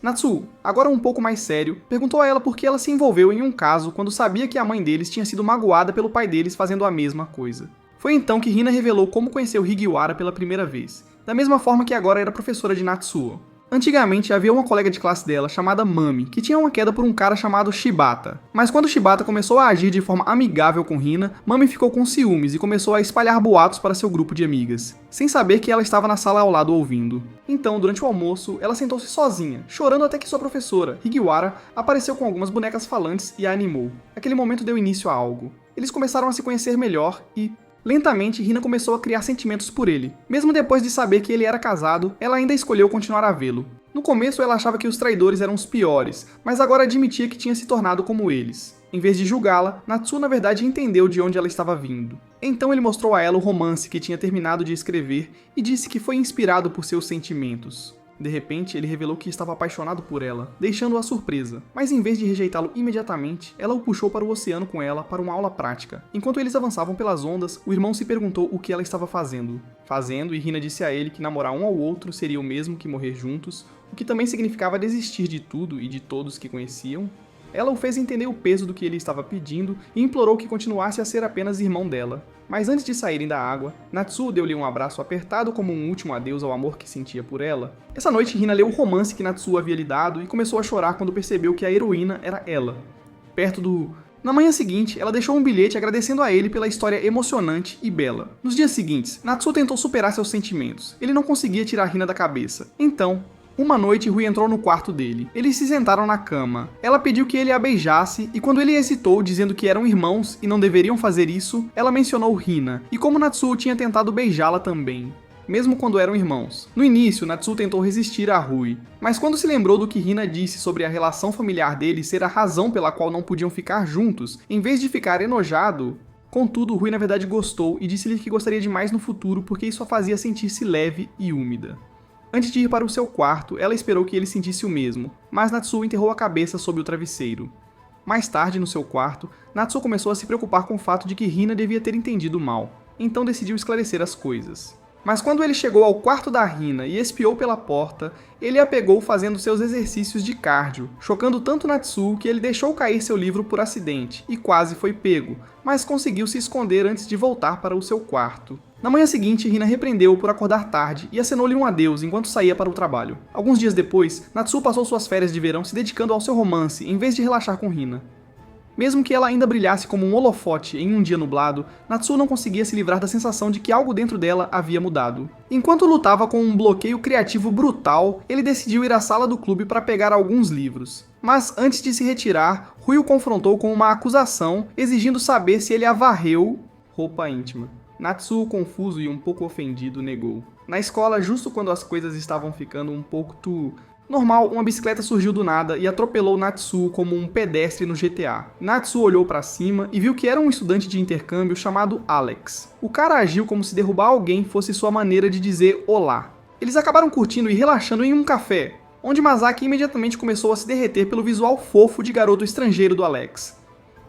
Natsuo, agora um pouco mais sério, perguntou a ela por que ela se envolveu em um caso quando sabia que a mãe deles tinha sido magoada pelo pai deles fazendo a mesma coisa. Foi então que Hina revelou como conheceu Higiwara pela primeira vez, da mesma forma que agora era professora de Natsuo. Antigamente havia uma colega de classe dela chamada Mami, que tinha uma queda por um cara chamado Shibata. Mas quando Shibata começou a agir de forma amigável com Hina, Mami ficou com ciúmes e começou a espalhar boatos para seu grupo de amigas, sem saber que ela estava na sala ao lado ouvindo. Então, durante o almoço, ela sentou-se sozinha, chorando até que sua professora, Higiwara, apareceu com algumas bonecas falantes e a animou. Aquele momento deu início a algo. Eles começaram a se conhecer melhor e... lentamente, Hina começou a criar sentimentos por ele. Mesmo depois de saber que ele era casado, ela ainda escolheu continuar a vê-lo. No começo, ela achava que os traidores eram os piores, mas agora admitia que tinha se tornado como eles. Em vez de julgá-la, Natsuo na verdade entendeu de onde ela estava vindo. Então ele mostrou a ela o romance que tinha terminado de escrever e disse que foi inspirado por seus sentimentos. De repente, ele revelou que estava apaixonado por ela, deixando-a surpresa. Mas em vez de rejeitá-lo imediatamente, ela o puxou para o oceano com ela para uma aula prática. Enquanto eles avançavam pelas ondas, o irmão se perguntou o que ela estava fazendo. E Hina disse a ele que namorar um ao outro seria o mesmo que morrer juntos, o que também significava desistir de tudo e de todos que conheciam. Ela o fez entender o peso do que ele estava pedindo e implorou que continuasse a ser apenas irmão dela. Mas antes de saírem da água, Natsuo deu-lhe um abraço apertado como um último adeus ao amor que sentia por ela. Essa noite, Hina leu o romance que Natsuo havia lhe dado e começou a chorar quando percebeu que a heroína era ela. Na manhã seguinte, ela deixou um bilhete agradecendo a ele pela história emocionante e bela. Nos dias seguintes, Natsuo tentou superar seus sentimentos. Ele não conseguia tirar Hina da cabeça. Então, uma noite, Rui entrou no quarto dele. Eles se sentaram na cama. Ela pediu que ele a beijasse, e quando ele hesitou, dizendo que eram irmãos e não deveriam fazer isso, ela mencionou Hina, e como Natsuo tinha tentado beijá-la também, mesmo quando eram irmãos. No início, Natsuo tentou resistir a Rui, mas quando se lembrou do que Hina disse sobre a relação familiar deles ser a razão pela qual não podiam ficar juntos, em vez de ficar enojado, contudo, Rui na verdade gostou e disse-lhe que gostaria de mais no futuro porque isso a fazia sentir-se leve e úmida. Antes de ir para o seu quarto, ela esperou que ele sentisse o mesmo, mas Natsuo enterrou a cabeça sob o travesseiro. Mais tarde, no seu quarto, Natsuo começou a se preocupar com o fato de que Hina devia ter entendido mal, então decidiu esclarecer as coisas. Mas quando ele chegou ao quarto da Hina e espiou pela porta, ele a pegou fazendo seus exercícios de cardio, chocando tanto Natsuo que ele deixou cair seu livro por acidente e quase foi pego, mas conseguiu se esconder antes de voltar para o seu quarto. Na manhã seguinte, Hina repreendeu-o por acordar tarde e acenou-lhe um adeus enquanto saía para o trabalho. Alguns dias depois, Natsuo passou suas férias de verão se dedicando ao seu romance em vez de relaxar com Hina. Mesmo que ela ainda brilhasse como um holofote em um dia nublado, Natsuo não conseguia se livrar da sensação de que algo dentro dela havia mudado. Enquanto lutava com um bloqueio criativo brutal, ele decidiu ir à sala do clube para pegar alguns livros. Mas antes de se retirar, Rui o confrontou com uma acusação, exigindo saber se ele a varreu roupa íntima. Natsuo, confuso e um pouco ofendido, negou. Na escola, justo quando as coisas estavam ficando um pouco normal, uma bicicleta surgiu do nada e atropelou Natsuo como um pedestre no GTA. Natsuo olhou para cima e viu que era um estudante de intercâmbio chamado Alex. O cara agiu como se derrubar alguém fosse sua maneira de dizer olá. Eles acabaram curtindo e relaxando em um café, onde Masaki imediatamente começou a se derreter pelo visual fofo de garoto estrangeiro do Alex.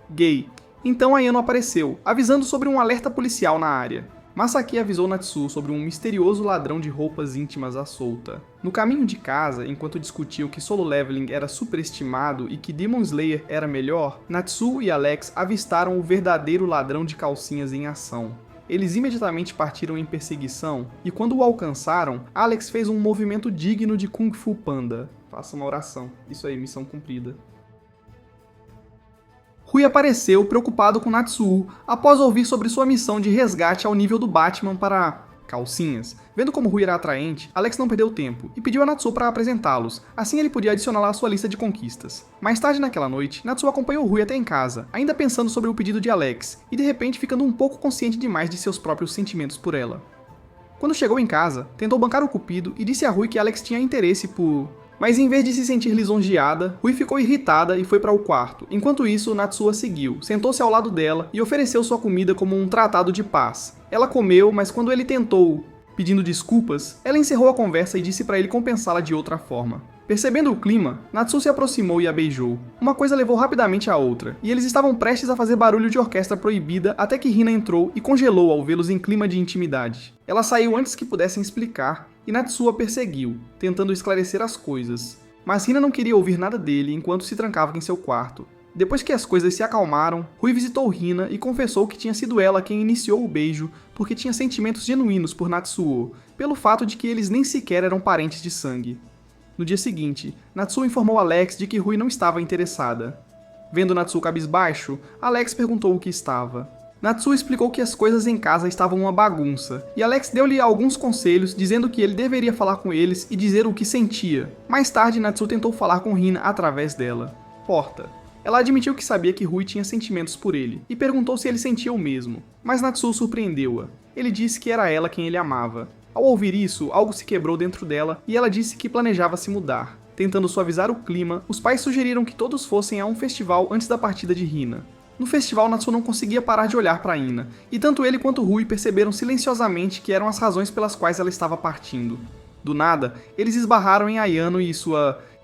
Gay. Então Ayano apareceu, avisando sobre um alerta policial na área. Masaki avisou Natsuo sobre um misterioso ladrão de roupas íntimas à solta. No caminho de casa, enquanto discutiam que Solo Leveling era superestimado e que Demon Slayer era melhor, Natsuo e Alex avistaram o verdadeiro ladrão de calcinhas em ação. Eles imediatamente partiram em perseguição, e quando o alcançaram, Alex fez um movimento digno de Kung Fu Panda. Faça uma oração. Isso aí, missão cumprida. Rui apareceu, preocupado com Natsuo, após ouvir sobre sua missão de resgate ao nível do Batman para calcinhas. Vendo como Rui era atraente, Alex não perdeu tempo e pediu a Natsuo para apresentá-los, assim ele podia adicioná-la à sua lista de conquistas. Mais tarde naquela noite, Natsuo acompanhou Rui até em casa, ainda pensando sobre o pedido de Alex, e de repente ficando um pouco consciente demais de seus próprios sentimentos por ela. Quando chegou em casa, tentou bancar o cupido e disse a Rui que Alex tinha interesse por... Mas em vez de se sentir lisonjeada, Rui ficou irritada e foi para o quarto. Enquanto isso, Natsuo a seguiu, sentou-se ao lado dela e ofereceu sua comida como um tratado de paz. Ela comeu, mas quando ele tentou, pedindo desculpas, ela encerrou a conversa e disse para ele compensá-la de outra forma. Percebendo o clima, Natsuo se aproximou e a beijou. Uma coisa levou rapidamente à outra, e eles estavam prestes a fazer barulho de orquestra proibida até que Hina entrou e congelou ao vê-los em clima de intimidade. Ela saiu antes que pudessem explicar, e Natsuo a perseguiu, tentando esclarecer as coisas. Mas Hina não queria ouvir nada dele enquanto se trancava em seu quarto. Depois que as coisas se acalmaram, Rui visitou Hina e confessou que tinha sido ela quem iniciou o beijo porque tinha sentimentos genuínos por Natsuo, pelo fato de que eles nem sequer eram parentes de sangue. No dia seguinte, Natsuo informou Alex de que Rui não estava interessada. Vendo Natsuo cabisbaixo, Alex perguntou o que estava. Natsuo explicou que as coisas em casa estavam uma bagunça, e Alex deu-lhe alguns conselhos, dizendo que ele deveria falar com eles e dizer o que sentia. Mais tarde, Natsuo tentou falar com Hina através dela. Porta. Ela admitiu que sabia que Rui tinha sentimentos por ele, e perguntou se ele sentia o mesmo. Mas Natsuo surpreendeu-a. Ele disse que era ela quem ele amava. Ao ouvir isso, algo se quebrou dentro dela, e ela disse que planejava se mudar. Tentando suavizar o clima, os pais sugeriram que todos fossem a um festival antes da partida de Hina. No festival, Natsuo não conseguia parar de olhar para Hina, e tanto ele quanto Rui perceberam silenciosamente que eram as razões pelas quais ela estava partindo. Do nada, eles esbarraram em Ayano e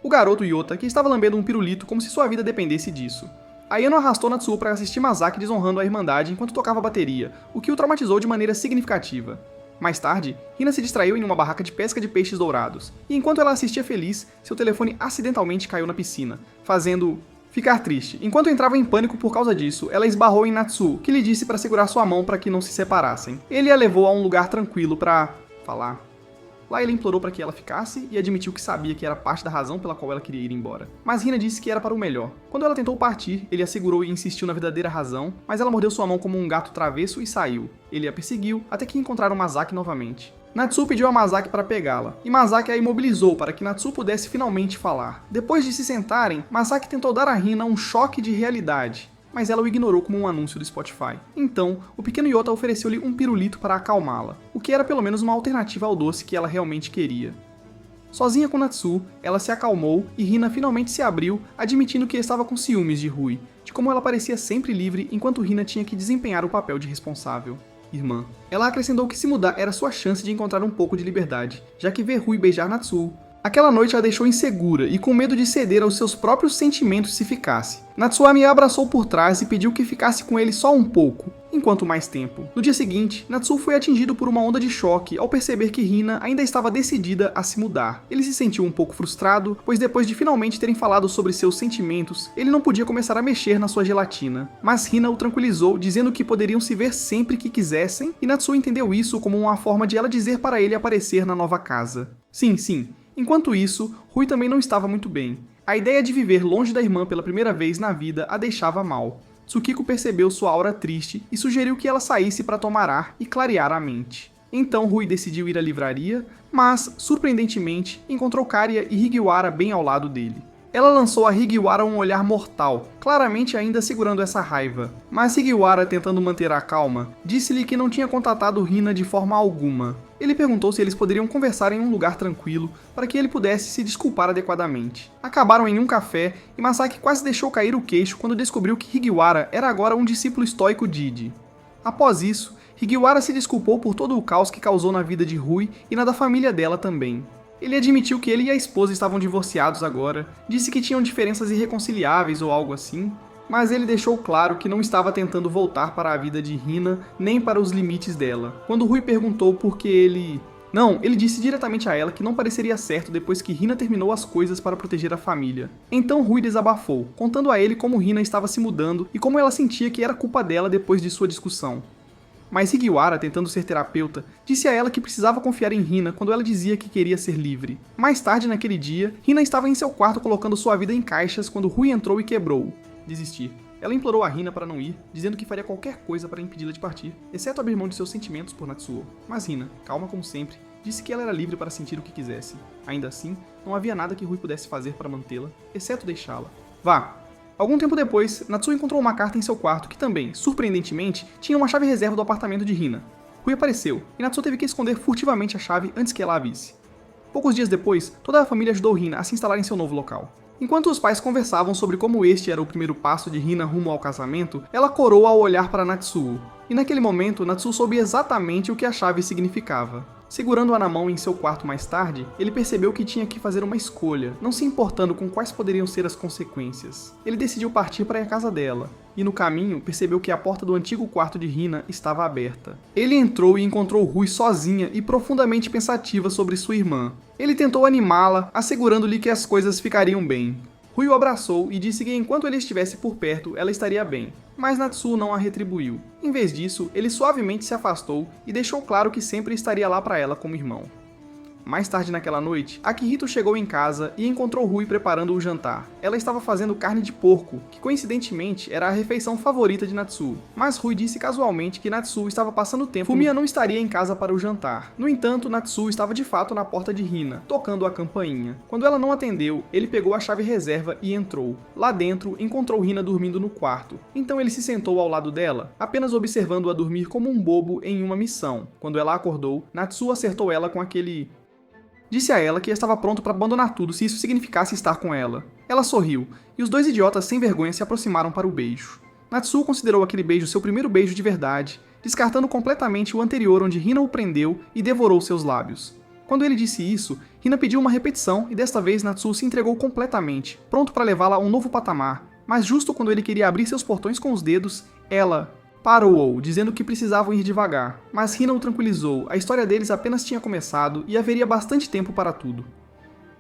o garoto Yota, que estava lambendo um pirulito como se sua vida dependesse disso. Ayano arrastou Natsuo para assistir Masaki desonrando a Irmandade enquanto tocava bateria, o que o traumatizou de maneira significativa. Mais tarde, Hina se distraiu em uma barraca de pesca de peixes dourados, e enquanto ela assistia feliz, seu telefone acidentalmente caiu na piscina, fazendo ficar triste. Enquanto entrava em pânico por causa disso, ela esbarrou em Natsuo, que lhe disse para segurar sua mão para que não se separassem. Ele a levou a um lugar tranquilo para falar. Lá ele implorou para que ela ficasse e admitiu que sabia que era parte da razão pela qual ela queria ir embora. Mas Hina disse que era para o melhor. Quando ela tentou partir, ele a segurou e insistiu na verdadeira razão, mas ela mordeu sua mão como um gato travesso e saiu. Ele a perseguiu até que encontraram Masaki novamente. Natsuo pediu a Masaki para pegá-la, e Masaki a imobilizou para que Natsuo pudesse finalmente falar. Depois de se sentarem, Masaki tentou dar a Hina um choque de realidade, mas ela o ignorou como um anúncio do Spotify. Então, o pequeno Yota ofereceu-lhe um pirulito para acalmá-la, o que era pelo menos uma alternativa ao doce que ela realmente queria. Sozinha com Natsuo, ela se acalmou e Hina finalmente se abriu, admitindo que estava com ciúmes de Rui, de como ela parecia sempre livre enquanto Hina tinha que desempenhar o papel de responsável. Irmã. Ela acrescentou que se mudar era sua chance de encontrar um pouco de liberdade, já que ver Rui beijar Natsuo. Aquela noite a deixou insegura e com medo de ceder aos seus próprios sentimentos se ficasse. Natsuami a abraçou por trás e pediu que ficasse com ele só um pouco, enquanto mais tempo. No dia seguinte, Natsuo foi atingido por uma onda de choque ao perceber que Hina ainda estava decidida a se mudar. Ele se sentiu um pouco frustrado, pois depois de finalmente terem falado sobre seus sentimentos, ele não podia começar a mexer na sua gelatina. Mas Hina o tranquilizou, dizendo que poderiam se ver sempre que quisessem, e Natsuo entendeu isso como uma forma de ela dizer para ele aparecer na nova casa. Sim. Enquanto isso, Rui também não estava muito bem. A ideia de viver longe da irmã pela primeira vez na vida a deixava mal. Tsukiko percebeu sua aura triste e sugeriu que ela saísse para tomar ar e clarear a mente. Então Rui decidiu ir à livraria, mas, surpreendentemente, encontrou Kariya e Higiwara bem ao lado dele. Ela lançou a Higiwara um olhar mortal, claramente ainda segurando essa raiva. Mas Higiwara, tentando manter a calma, disse-lhe que não tinha contatado Hina de forma alguma. Ele perguntou se eles poderiam conversar em um lugar tranquilo para que ele pudesse se desculpar adequadamente. Acabaram em um café e Masaki quase deixou cair o queixo quando descobriu que Higiwara era agora um discípulo estoico de Iji. Após isso, Higiwara se desculpou por todo o caos que causou na vida de Rui e na da família dela também. Ele admitiu que ele e a esposa estavam divorciados agora, disse que tinham diferenças irreconciliáveis ou algo assim, mas ele deixou claro que não estava tentando voltar para a vida de Hina nem para os limites dela. Quando Rui perguntou por que ele... Não, ele disse diretamente a ela que não pareceria certo depois que Hina terminou as coisas para proteger a família. Então Rui desabafou, contando a ele como Hina estava se mudando e como ela sentia que era culpa dela depois de sua discussão. Mas Higiwara, tentando ser terapeuta, disse a ela que precisava confiar em Hina quando ela dizia que queria ser livre. Mais tarde naquele dia, Hina estava em seu quarto colocando sua vida em caixas quando Rui entrou e quebrou. Desistir. Ela implorou a Hina para não ir, dizendo que faria qualquer coisa para impedi-la de partir, exceto abrir mão de seus sentimentos por Natsuo. Mas Hina, calma como sempre, disse que ela era livre para sentir o que quisesse. Ainda assim, não havia nada que Rui pudesse fazer para mantê-la, exceto deixá-la. Vá! Algum tempo depois, Natsuo encontrou uma carta em seu quarto que também, surpreendentemente, tinha uma chave reserva do apartamento de Hina. Rui apareceu, e Natsuo teve que esconder furtivamente a chave antes que ela a visse. Poucos dias depois, toda a família ajudou Hina a se instalar em seu novo local. Enquanto os pais conversavam sobre como este era o primeiro passo de Hina rumo ao casamento, ela corou ao olhar para Natsuo. E naquele momento, Natsuo soube exatamente o que a chave significava. Segurando-a na mão em seu quarto mais tarde, ele percebeu que tinha que fazer uma escolha, não se importando com quais poderiam ser as consequências. Ele decidiu partir para a casa dela, e no caminho percebeu que a porta do antigo quarto de Hina estava aberta. Ele entrou e encontrou Rui sozinha e profundamente pensativa sobre sua irmã. Ele tentou animá-la, assegurando-lhe que as coisas ficariam bem. Rui o abraçou e disse que enquanto ele estivesse por perto, ela estaria bem. Mas Natsuo não a retribuiu. Em vez disso, ele suavemente se afastou e deixou claro que sempre estaria lá para ela como irmão. Mais tarde naquela noite, Akihito chegou em casa e encontrou Rui preparando o jantar. Ela estava fazendo carne de porco, que coincidentemente era a refeição favorita de Natsuo. Mas Rui disse casualmente que Natsuo estava passando tempo. Fumiya não estaria em casa para o jantar. No entanto, Natsuo estava de fato na porta de Hina, tocando a campainha. Quando ela não atendeu, ele pegou a chave reserva e entrou. Lá dentro, encontrou Hina dormindo no quarto. Então ele se sentou ao lado dela, apenas observando-a dormir como um bobo em uma missão. Quando ela acordou, Natsuo acertou ela com aquele... Disse a ela que estava pronto para abandonar tudo se isso significasse estar com ela. Ela sorriu, e os dois idiotas sem vergonha se aproximaram para o beijo. Natsuo considerou aquele beijo seu primeiro beijo de verdade, descartando completamente o anterior onde Hina o prendeu e devorou seus lábios. Quando ele disse isso, Hina pediu uma repetição e desta vez Natsuo se entregou completamente, pronto para levá-la a um novo patamar, mas justo quando ele queria abrir seus portões com os dedos, ela parou, dizendo que precisavam ir devagar, mas Hina o tranquilizou, a história deles apenas tinha começado e haveria bastante tempo para tudo.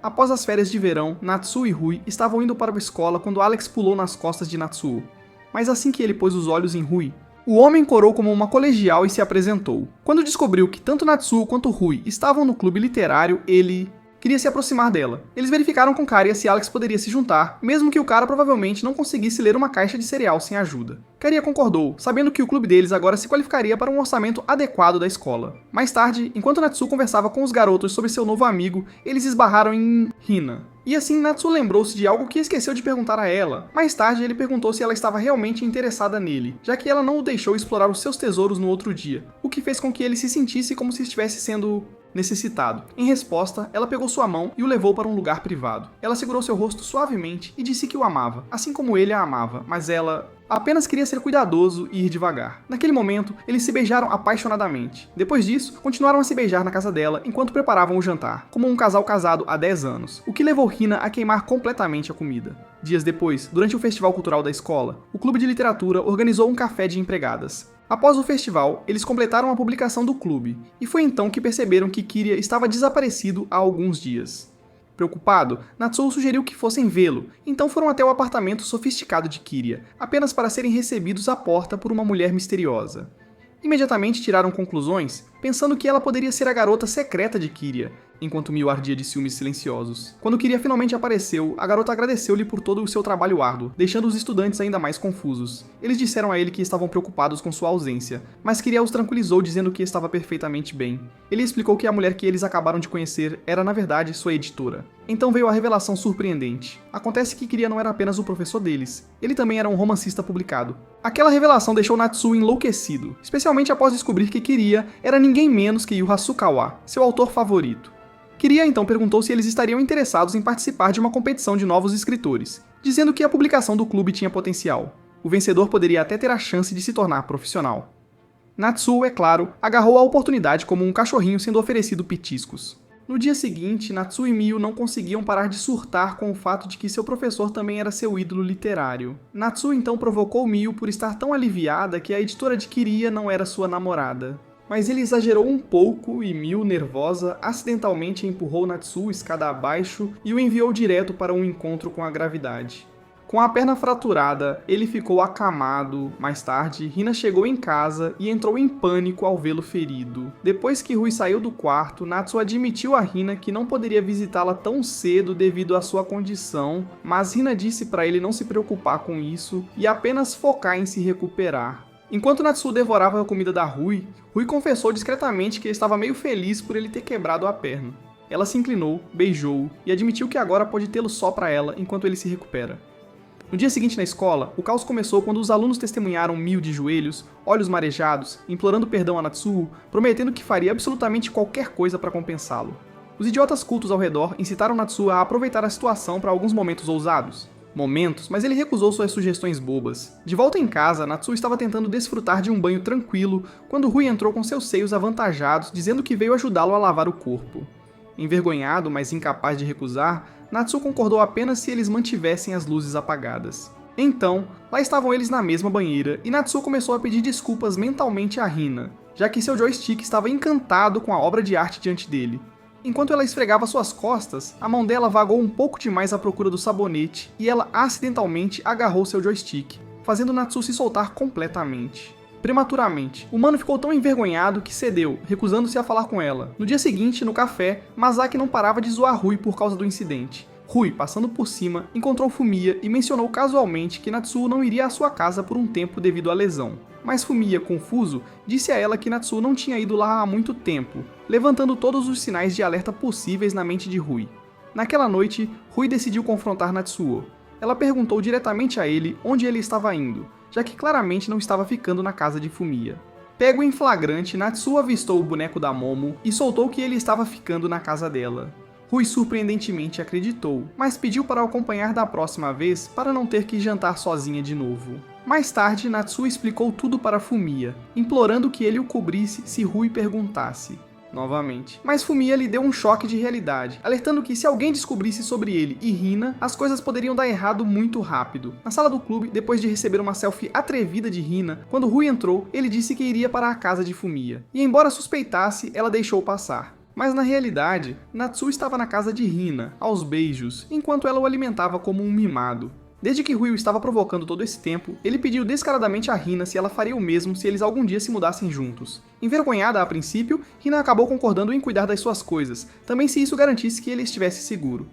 Após as férias de verão, Natsuo e Rui estavam indo para a escola quando Alex pulou nas costas de Natsuo, mas assim que ele pôs os olhos em Rui, o homem corou como uma colegial e se apresentou. Quando descobriu que tanto Natsuo quanto Rui estavam no clube literário, ele queria se aproximar dela. Eles verificaram com Karia se Alex poderia se juntar, mesmo que o cara provavelmente não conseguisse ler uma caixa de cereal sem ajuda. Karia concordou, sabendo que o clube deles agora se qualificaria para um orçamento adequado da escola. Mais tarde, enquanto Natsuo conversava com os garotos sobre seu novo amigo, eles esbarraram em Hina. E assim, Natsuo lembrou-se de algo que esqueceu de perguntar a ela. Mais tarde, ele perguntou se ela estava realmente interessada nele, já que ela não o deixou explorar os seus tesouros no outro dia, o que fez com que ele se sentisse como se estivesse sendo necessitado. Em resposta, ela pegou sua mão e o levou para um lugar privado. Ela segurou seu rosto suavemente e disse que o amava, assim como ele a amava, mas ela apenas queria ser cuidadoso e ir devagar. Naquele momento, eles se beijaram apaixonadamente. Depois disso, continuaram a se beijar na casa dela enquanto preparavam o jantar, como um casal casado há 10 anos, o que levou Hina a queimar completamente a comida. Dias depois, durante o festival cultural da escola, o clube de literatura organizou um café de empregadas. Após o festival, eles completaram a publicação do clube, e foi então que perceberam que Kiria estava desaparecido há alguns dias. Preocupado, Natsuo sugeriu que fossem vê-lo, então foram até o apartamento sofisticado de Kiria, apenas para serem recebidos à porta por uma mulher misteriosa. Imediatamente tiraram conclusões, pensando que ela poderia ser a garota secreta de Kiria, enquanto Miu ardia de ciúmes silenciosos. Quando Kiria finalmente apareceu, a garota agradeceu-lhe por todo o seu trabalho árduo, deixando os estudantes ainda mais confusos. Eles disseram a ele que estavam preocupados com sua ausência, mas Kiria os tranquilizou dizendo que estava perfeitamente bem. Ele explicou que a mulher que eles acabaram de conhecer era na verdade sua editora. Então veio a revelação surpreendente. Acontece que Kiria não era apenas o professor deles, ele também era um romancista publicado. Aquela revelação deixou Natsuo enlouquecido, especialmente após descobrir que Kiria era ninguém menos que Yu Hasukawa, seu autor favorito. Kiria então perguntou se eles estariam interessados em participar de uma competição de novos escritores, dizendo que a publicação do clube tinha potencial. O vencedor poderia até ter a chance de se tornar profissional. Natsuo, é claro, agarrou a oportunidade como um cachorrinho sendo oferecido petiscos. No dia seguinte, Natsuo e Miu não conseguiam parar de surtar com o fato de que seu professor também era seu ídolo literário. Natsuo então provocou Miu por estar tão aliviada que a editora de Kiria não era sua namorada. Mas ele exagerou um pouco e Miu, nervosa, acidentalmente empurrou Natsuo escada abaixo e o enviou direto para um encontro com a gravidade. Com a perna fraturada, ele ficou acamado. Mais tarde, Hina chegou em casa e entrou em pânico ao vê-lo ferido. Depois que Rui saiu do quarto, Natsuo admitiu a Hina que não poderia visitá-la tão cedo devido à sua condição, mas Hina disse para ele não se preocupar com isso e apenas focar em se recuperar. Enquanto Natsuo devorava a comida da Rui, Rui confessou discretamente que estava meio feliz por ele ter quebrado a perna. Ela se inclinou, beijou-o e admitiu que agora pode tê-lo só para ela enquanto ele se recupera. No dia seguinte na escola, o caos começou quando os alunos testemunharam Miu de joelhos, olhos marejados, implorando perdão a Natsuo, prometendo que faria absolutamente qualquer coisa para compensá-lo. Os idiotas cultos ao redor incitaram Natsuo a aproveitar a situação para alguns momentos ousados. Mas ele recusou suas sugestões bobas. De volta em casa, Natsuo estava tentando desfrutar de um banho tranquilo quando Rui entrou com seus seios avantajados, dizendo que veio ajudá-lo a lavar o corpo. Envergonhado, mas incapaz de recusar, Natsuo concordou apenas se eles mantivessem as luzes apagadas. Então, lá estavam eles na mesma banheira e Natsuo começou a pedir desculpas mentalmente a Hina, já que seu joystick estava encantado com a obra de arte diante dele. Enquanto ela esfregava suas costas, a mão dela vagou um pouco demais à procura do sabonete e ela acidentalmente agarrou seu joystick, fazendo Natsuo se soltar completamente. Prematuramente, o mano ficou tão envergonhado que cedeu, recusando-se a falar com ela. No dia seguinte, no café, Masaki não parava de zoar Rui por causa do incidente. Rui, passando por cima, encontrou Fumiya e mencionou casualmente que Natsuo não iria à sua casa por um tempo devido à lesão. Mas Fumiya, confuso, disse a ela que Natsuo não tinha ido lá há muito tempo, levantando todos os sinais de alerta possíveis na mente de Rui. Naquela noite, Rui decidiu confrontar Natsuo. Ela perguntou diretamente a ele onde ele estava indo, já que claramente não estava ficando na casa de Fumiya. Pego em flagrante, Natsuo avistou o boneco da Momo e soltou que ele estava ficando na casa dela. Rui surpreendentemente acreditou, mas pediu para o acompanhar da próxima vez para não ter que jantar sozinha de novo. Mais tarde, Natsuo explicou tudo para Fumiya, implorando que ele o cobrisse se Rui perguntasse. novamente. Mas Fumiya lhe deu um choque de realidade, alertando que se alguém descobrisse sobre ele e Hina, as coisas poderiam dar errado muito rápido. Na sala do clube, depois de receber uma selfie atrevida de Hina, quando Rui entrou, ele disse que iria para a casa de Fumiya. E embora suspeitasse, ela deixou passar. Mas na realidade, Natsu estava na casa de Hina, aos beijos, enquanto ela o alimentava como um mimado. Desde que Rui o estava provocando todo esse tempo, ele pediu descaradamente a Hina se ela faria o mesmo se eles algum dia se mudassem juntos. Envergonhada a princípio, Hina acabou concordando em cuidar das suas coisas, também se isso garantisse que ele estivesse seguro.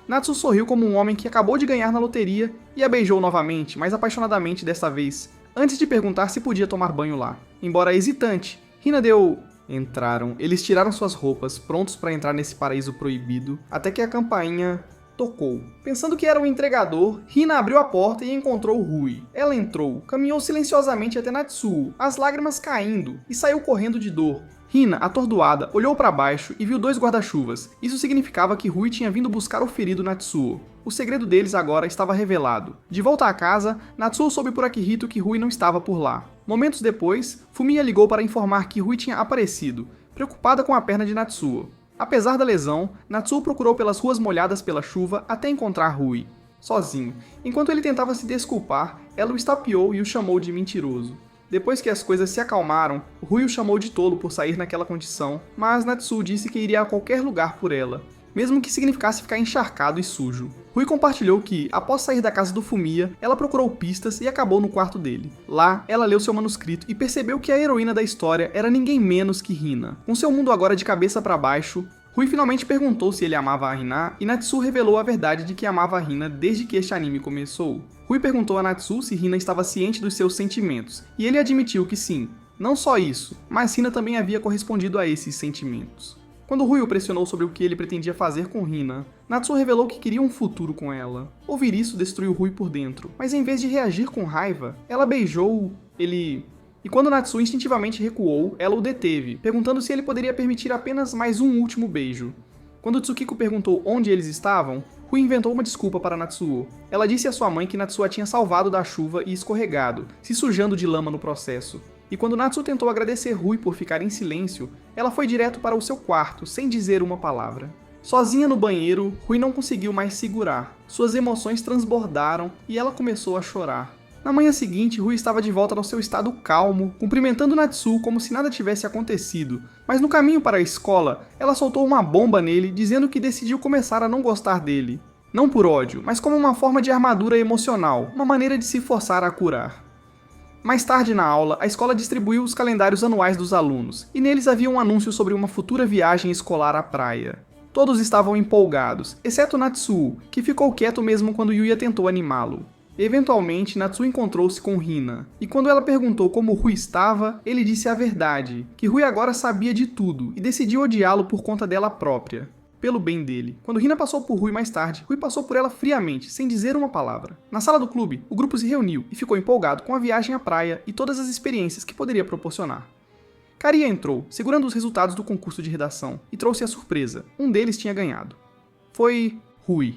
Natsu sorriu como um homem que acabou de ganhar na loteria e a beijou novamente, mais apaixonadamente desta vez, antes de perguntar se podia tomar banho lá. Embora hesitante, Hina deu... Entraram, eles tiraram suas roupas, prontos para entrar nesse paraíso proibido, até que a campainha tocou. Pensando que era o entregador, Hina abriu a porta e encontrou Rui. Ela entrou, caminhou silenciosamente até Natsuo, as lágrimas caindo, e saiu correndo de dor. Hina, atordoada, olhou para baixo e viu 2 guarda-chuvas. Isso significava que Rui tinha vindo buscar o ferido Natsuo. O segredo deles agora estava revelado. De volta à casa, Natsuo soube por Akihito que Rui não estava por lá. Momentos depois, Fumiya ligou para informar que Rui tinha aparecido, preocupada com a perna de Natsuo. Apesar da lesão, Natsuo procurou pelas ruas molhadas pela chuva até encontrar Rui, sozinho. Enquanto ele tentava se desculpar, ela o estapeou e o chamou de mentiroso. Depois que as coisas se acalmaram, Rui o chamou de tolo por sair naquela condição, mas Natsuo disse que iria a qualquer lugar por ela, mesmo que significasse ficar encharcado e sujo. Rui compartilhou que, após sair da casa do Fumiya, ela procurou pistas e acabou no quarto dele. Lá, ela leu seu manuscrito e percebeu que a heroína da história era ninguém menos que Hina. Com seu mundo agora de cabeça para baixo, Rui finalmente perguntou se ele amava a Hina e Natsuo revelou a verdade de que amava a Hina desde que este anime começou. Rui perguntou a Natsuo se Hina estava ciente dos seus sentimentos, e ele admitiu que sim. Não só isso, mas Hina também havia correspondido a esses sentimentos. Quando Rui o pressionou sobre o que ele pretendia fazer com Hina, Natsuo revelou que queria um futuro com ela. Ouvir isso destruiu Rui por dentro, mas em vez de reagir com raiva, ela beijou ele... E quando Natsuo instintivamente recuou, ela o deteve, perguntando se ele poderia permitir apenas mais um último beijo. Quando Tsukiko perguntou onde eles estavam, Rui inventou uma desculpa para Natsuo. Ela disse à sua mãe que Natsuo a tinha salvado da chuva e escorregado, se sujando de lama no processo. E quando Natsuo tentou agradecer Rui por ficar em silêncio, ela foi direto para o seu quarto, sem dizer uma palavra. Sozinha no banheiro, Rui não conseguiu mais segurar. Suas emoções transbordaram e ela começou a chorar. Na manhã seguinte, Rui estava de volta ao seu estado calmo, cumprimentando Natsuo como se nada tivesse acontecido. Mas no caminho para a escola, ela soltou uma bomba nele, dizendo que decidiu começar a não gostar dele. Não por ódio, mas como uma forma de armadura emocional, uma maneira de se forçar a curar. Mais tarde na aula, a escola distribuiu os calendários anuais dos alunos, e neles havia um anúncio sobre uma futura viagem escolar à praia. Todos estavam empolgados, exceto Natsuo, que ficou quieto mesmo quando Yuya tentou animá-lo. Eventualmente, Natsuo encontrou-se com Hina, e quando ela perguntou como Rui estava, ele disse a verdade, que Rui agora sabia de tudo e decidiu odiá-lo por conta dela própria, pelo bem dele. Quando Hina passou por Rui mais tarde, Rui passou por ela friamente, sem dizer uma palavra. Na sala do clube, o grupo se reuniu e ficou empolgado com a viagem à praia e todas as experiências que poderia proporcionar. Karia entrou, segurando os resultados do concurso de redação, e trouxe a surpresa. Um deles tinha ganhado. Foi Rui.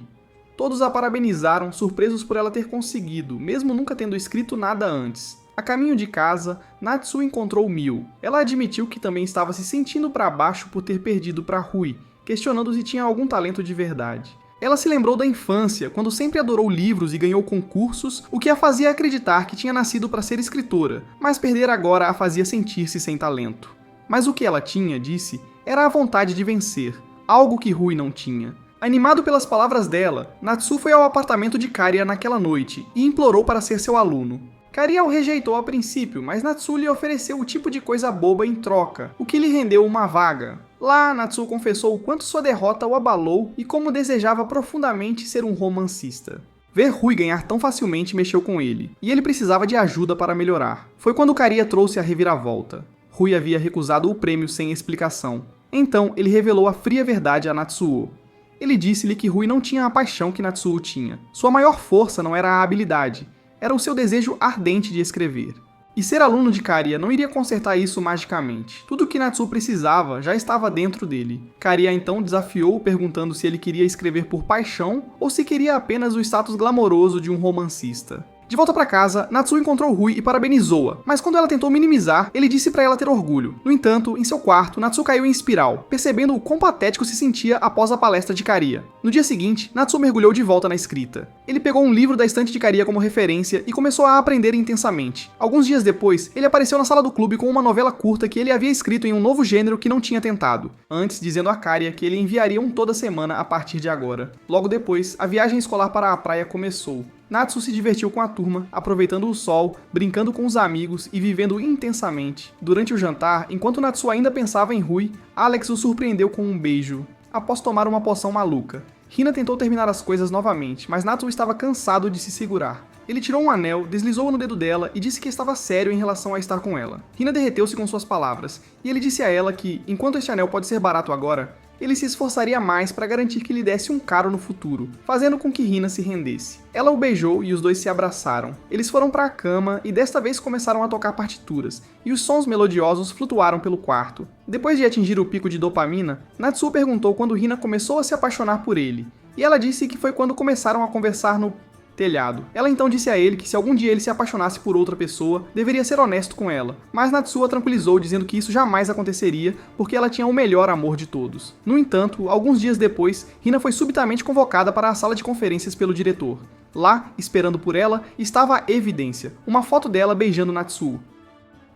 Todos a parabenizaram, surpresos por ela ter conseguido, mesmo nunca tendo escrito nada antes. A caminho de casa, Natsuo encontrou Mil. Ela admitiu que também estava se sentindo para baixo por ter perdido para Rui, questionando se tinha algum talento de verdade. Ela se lembrou da infância, quando sempre adorou livros e ganhou concursos, o que a fazia acreditar que tinha nascido para ser escritora, mas perder agora a fazia sentir-se sem talento. Mas o que ela tinha, disse, era a vontade de vencer, algo que Rui não tinha. Animado pelas palavras dela, Natsuo foi ao apartamento de Karia naquela noite e implorou para ser seu aluno. Karia o rejeitou a princípio, mas Natsuo lhe ofereceu o tipo de coisa boba em troca, o que lhe rendeu uma vaga. Lá, Natsuo confessou o quanto sua derrota o abalou e como desejava profundamente ser um romancista. Ver Rui ganhar tão facilmente mexeu com ele, e ele precisava de ajuda para melhorar. Foi quando Karia trouxe a reviravolta. Rui havia recusado o prêmio sem explicação. Então, ele revelou a fria verdade a Natsuo. Ele disse-lhe que Rui não tinha a paixão que Natsuo tinha. Sua maior força não era a habilidade, era o seu desejo ardente de escrever. E ser aluno de Karia não iria consertar isso magicamente. Tudo o que Natsuo precisava já estava dentro dele. Karia então desafiou, perguntando se ele queria escrever por paixão ou se queria apenas o status glamouroso de um romancista. De volta pra casa, Natsuo encontrou Rui e parabenizou-a, mas quando ela tentou minimizar, ele disse pra ela ter orgulho. No entanto, em seu quarto, Natsuo caiu em espiral, percebendo o quão patético se sentia após a palestra de Kariya. No dia seguinte, Natsuo mergulhou de volta na escrita. Ele pegou um livro da estante de Kariya como referência e começou a aprender intensamente. Alguns dias depois, ele apareceu na sala do clube com uma novela curta que ele havia escrito em um novo gênero que não tinha tentado, antes dizendo a Kariya que ele enviaria um toda semana a partir de agora. Logo depois, a viagem escolar para a praia começou. Natsuo se divertiu com a turma, aproveitando o sol, brincando com os amigos e vivendo intensamente. Durante o jantar, enquanto Natsuo ainda pensava em Rui, Alex o surpreendeu com um beijo, após tomar uma poção maluca. Hina tentou terminar as coisas novamente, mas Natsuo estava cansado de se segurar. Ele tirou um anel, deslizou-o no dedo dela e disse que estava sério em relação a estar com ela. Hina derreteu-se com suas palavras, e ele disse a ela que, enquanto este anel pode ser barato agora, ele se esforçaria mais para garantir que lhe desse um caro no futuro, fazendo com que Hina se rendesse. Ela o beijou e os dois se abraçaram. Eles foram para a cama e desta vez começaram a tocar partituras, e os sons melodiosos flutuaram pelo quarto. Depois de atingir o pico de dopamina, Natsuo perguntou quando Hina começou a se apaixonar por ele, e ela disse que foi quando começaram a conversar no telhado. Ela então disse a ele que se algum dia ele se apaixonasse por outra pessoa, deveria ser honesto com ela, mas Natsuo a tranquilizou dizendo que isso jamais aconteceria porque ela tinha o melhor amor de todos. No entanto, alguns dias depois, Hina foi subitamente convocada para a sala de conferências pelo diretor. Lá, esperando por ela, estava a evidência, uma foto dela beijando Natsuo.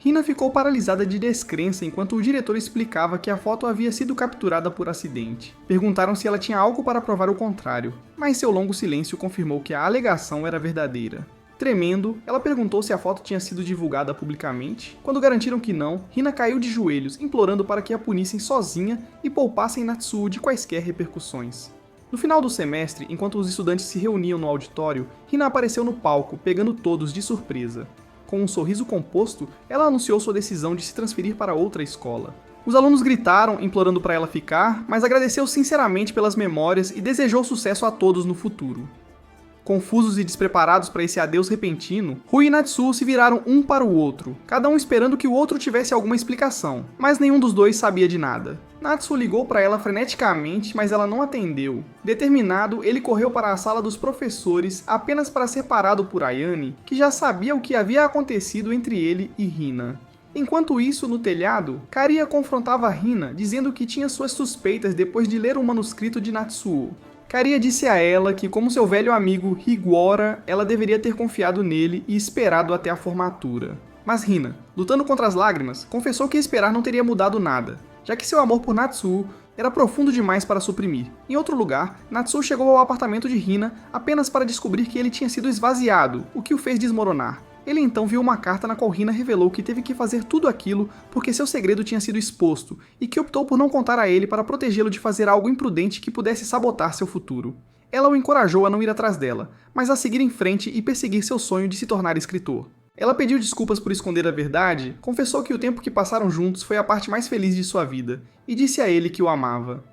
Hina ficou paralisada de descrença enquanto o diretor explicava que a foto havia sido capturada por acidente. Perguntaram se ela tinha algo para provar o contrário, mas seu longo silêncio confirmou que a alegação era verdadeira. Tremendo, ela perguntou se a foto tinha sido divulgada publicamente. Quando garantiram que não, Hina caiu de joelhos, implorando para que a punissem sozinha e poupassem Natsuo de quaisquer repercussões. No final do semestre, enquanto os estudantes se reuniam no auditório, Hina apareceu no palco, pegando todos de surpresa. Com um sorriso composto, ela anunciou sua decisão de se transferir para outra escola. Os alunos gritaram, implorando para ela ficar, mas agradeceu sinceramente pelas memórias e desejou sucesso a todos no futuro. Confusos e despreparados para esse adeus repentino, Rui e Natsuo se viraram um para o outro, cada um esperando que o outro tivesse alguma explicação, mas nenhum dos dois sabia de nada. Natsuo ligou para ela freneticamente, mas ela não atendeu. Determinado, ele correu para a sala dos professores apenas para ser parado por Ayane, que já sabia o que havia acontecido entre ele e Hina. Enquanto isso, no telhado, Kariya confrontava Hina, dizendo que tinha suas suspeitas depois de ler o manuscrito de Natsuo. Kariya disse a ela que, como seu velho amigo Higuora, ela deveria ter confiado nele e esperado até a formatura. Mas Hina, lutando contra as lágrimas, confessou que esperar não teria mudado nada, já que seu amor por Natsuo era profundo demais para suprimir. Em outro lugar, Natsuo chegou ao apartamento de Hina apenas para descobrir que ele tinha sido esvaziado, o que o fez desmoronar. Ele então viu uma carta na qual Hina revelou que teve que fazer tudo aquilo porque seu segredo tinha sido exposto, e que optou por não contar a ele para protegê-lo de fazer algo imprudente que pudesse sabotar seu futuro. Ela o encorajou a não ir atrás dela, mas a seguir em frente e perseguir seu sonho de se tornar escritor. Ela pediu desculpas por esconder a verdade, confessou que o tempo que passaram juntos foi a parte mais feliz de sua vida, e disse a ele que o amava.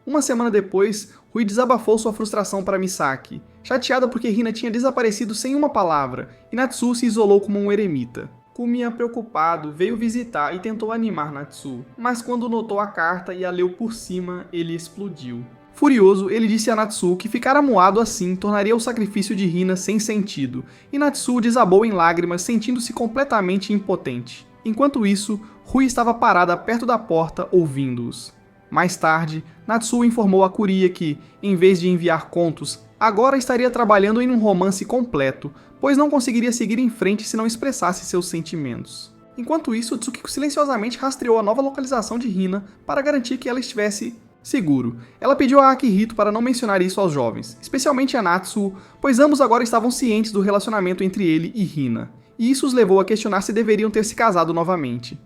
Uma semana depois, Rui desabafou sua frustração para Misaki, chateada porque Hina tinha desaparecido sem uma palavra, e Natsuo se isolou como um eremita. Kumiya, preocupado, veio visitar e tentou animar Natsuo, mas quando notou a carta e a leu por cima, ele explodiu. Furioso, ele disse a Natsuo que ficar amuado assim tornaria o sacrifício de Hina sem sentido, e Natsuo desabou em lágrimas, sentindo-se completamente impotente. Enquanto isso, Rui estava parada perto da porta, ouvindo-os. Mais tarde, Natsuo informou a Kuriya que, em vez de enviar contos, agora estaria trabalhando em um romance completo, pois não conseguiria seguir em frente se não expressasse seus sentimentos. Enquanto isso, Tsukiko silenciosamente rastreou a nova localização de Hina para garantir que ela estivesse seguro. Ela pediu a Akihito para não mencionar isso aos jovens, especialmente a Natsuo, pois ambos agora estavam cientes do relacionamento entre ele e Hina, e isso os levou a questionar se deveriam ter se casado novamente.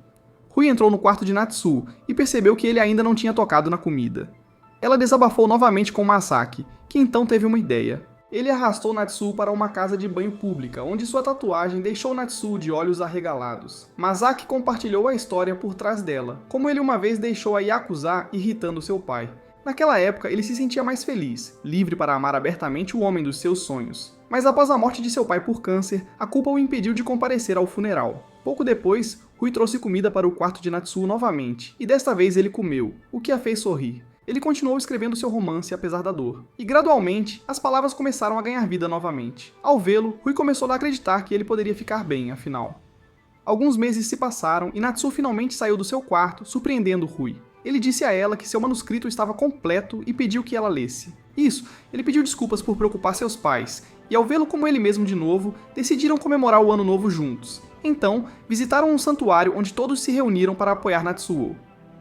Rui entrou no quarto de Natsuo e percebeu que ele ainda não tinha tocado na comida. Ela desabafou novamente com Masaki, que então teve uma ideia. Ele arrastou Natsuo para uma casa de banho pública, onde sua tatuagem deixou Natsuo de olhos arregalados. Masaki compartilhou a história por trás dela, como ele uma vez deixou a Yakuza irritando seu pai. Naquela época, ele se sentia mais feliz, livre para amar abertamente o homem dos seus sonhos. Mas após a morte de seu pai por câncer, a culpa o impediu de comparecer ao funeral. Pouco depois, Rui trouxe comida para o quarto de Natsuo novamente, e desta vez ele comeu, o que a fez sorrir. Ele continuou escrevendo seu romance apesar da dor. E gradualmente, as palavras começaram a ganhar vida novamente. Ao vê-lo, Rui começou a acreditar que ele poderia ficar bem, afinal. Alguns meses se passaram e Natsu finalmente saiu do seu quarto, surpreendendo Rui. Ele disse a ela que seu manuscrito estava completo e pediu que ela lesse. Isso, ele pediu desculpas por preocupar seus pais, e ao vê-lo como ele mesmo de novo, decidiram comemorar o ano novo juntos. Então, visitaram um santuário onde todos se reuniram para apoiar Natsuo.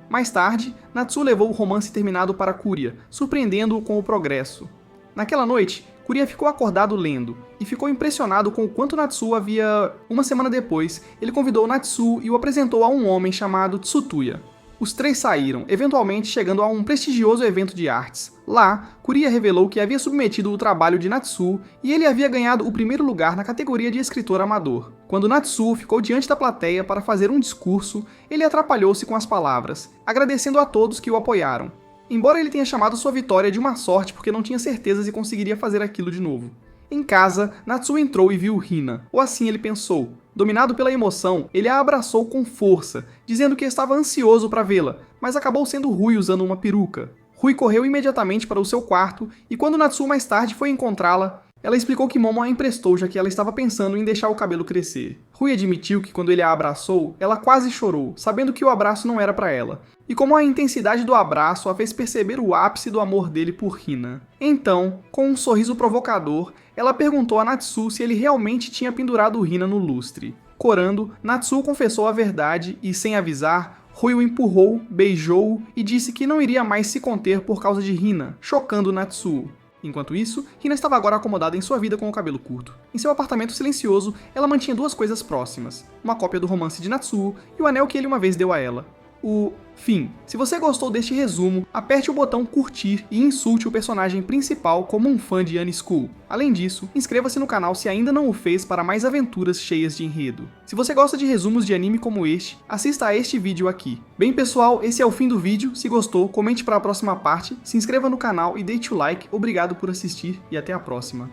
Mais tarde, Natsu levou o romance terminado para Kuria, surpreendendo-o com o progresso. Naquela noite, Kuria ficou acordado lendo, e ficou impressionado com o quanto Natsu havia... Uma semana depois, ele convidou Natsu e o apresentou a um homem chamado Tsutuya. Os três saíram, eventualmente chegando a um prestigioso evento de artes. Lá, Kuria revelou que havia submetido o trabalho de Natsu e ele havia ganhado o primeiro lugar na categoria de escritor amador. Quando Natsu ficou diante da plateia para fazer um discurso, ele atrapalhou-se com as palavras, agradecendo a todos que o apoiaram. Embora ele tenha chamado sua vitória de uma sorte porque não tinha certeza se conseguiria fazer aquilo de novo. Em casa, Natsu entrou e viu Hina, ou assim ele pensou. Dominado pela emoção, ele a abraçou com força, dizendo que estava ansioso para vê-la, mas acabou sendo Rui usando uma peruca. Rui correu imediatamente para o seu quarto, e quando Natsu mais tarde foi encontrá-la, ela explicou que Momo a emprestou já que ela estava pensando em deixar o cabelo crescer. Rui admitiu que quando ele a abraçou, ela quase chorou, sabendo que o abraço não era para ela, e como a intensidade do abraço a fez perceber o ápice do amor dele por Hina. Então, com um sorriso provocador, ela perguntou a Natsu se ele realmente tinha pendurado Hina no lustre. Corando, Natsu confessou a verdade e, sem avisar, Rui o empurrou, beijou-o e disse que não iria mais se conter por causa de Hina, chocando Natsu. Enquanto isso, Hina estava agora acomodada em sua vida com o cabelo curto. Em seu apartamento silencioso, ela mantinha duas coisas próximas, uma cópia do romance de Natsuo e o anel que ele uma vez deu a ela. Fim. Se você gostou deste resumo, aperte o botão curtir e insulte o personagem principal como um fã de Anne School. Além disso, inscreva-se no canal se ainda não o fez para mais aventuras cheias de enredo. Se você gosta de resumos de anime como este, assista a este vídeo aqui. Bem pessoal, esse é o fim do vídeo. Se gostou, comente para a próxima parte, se inscreva no canal e deixe o like. Obrigado por assistir e até a próxima.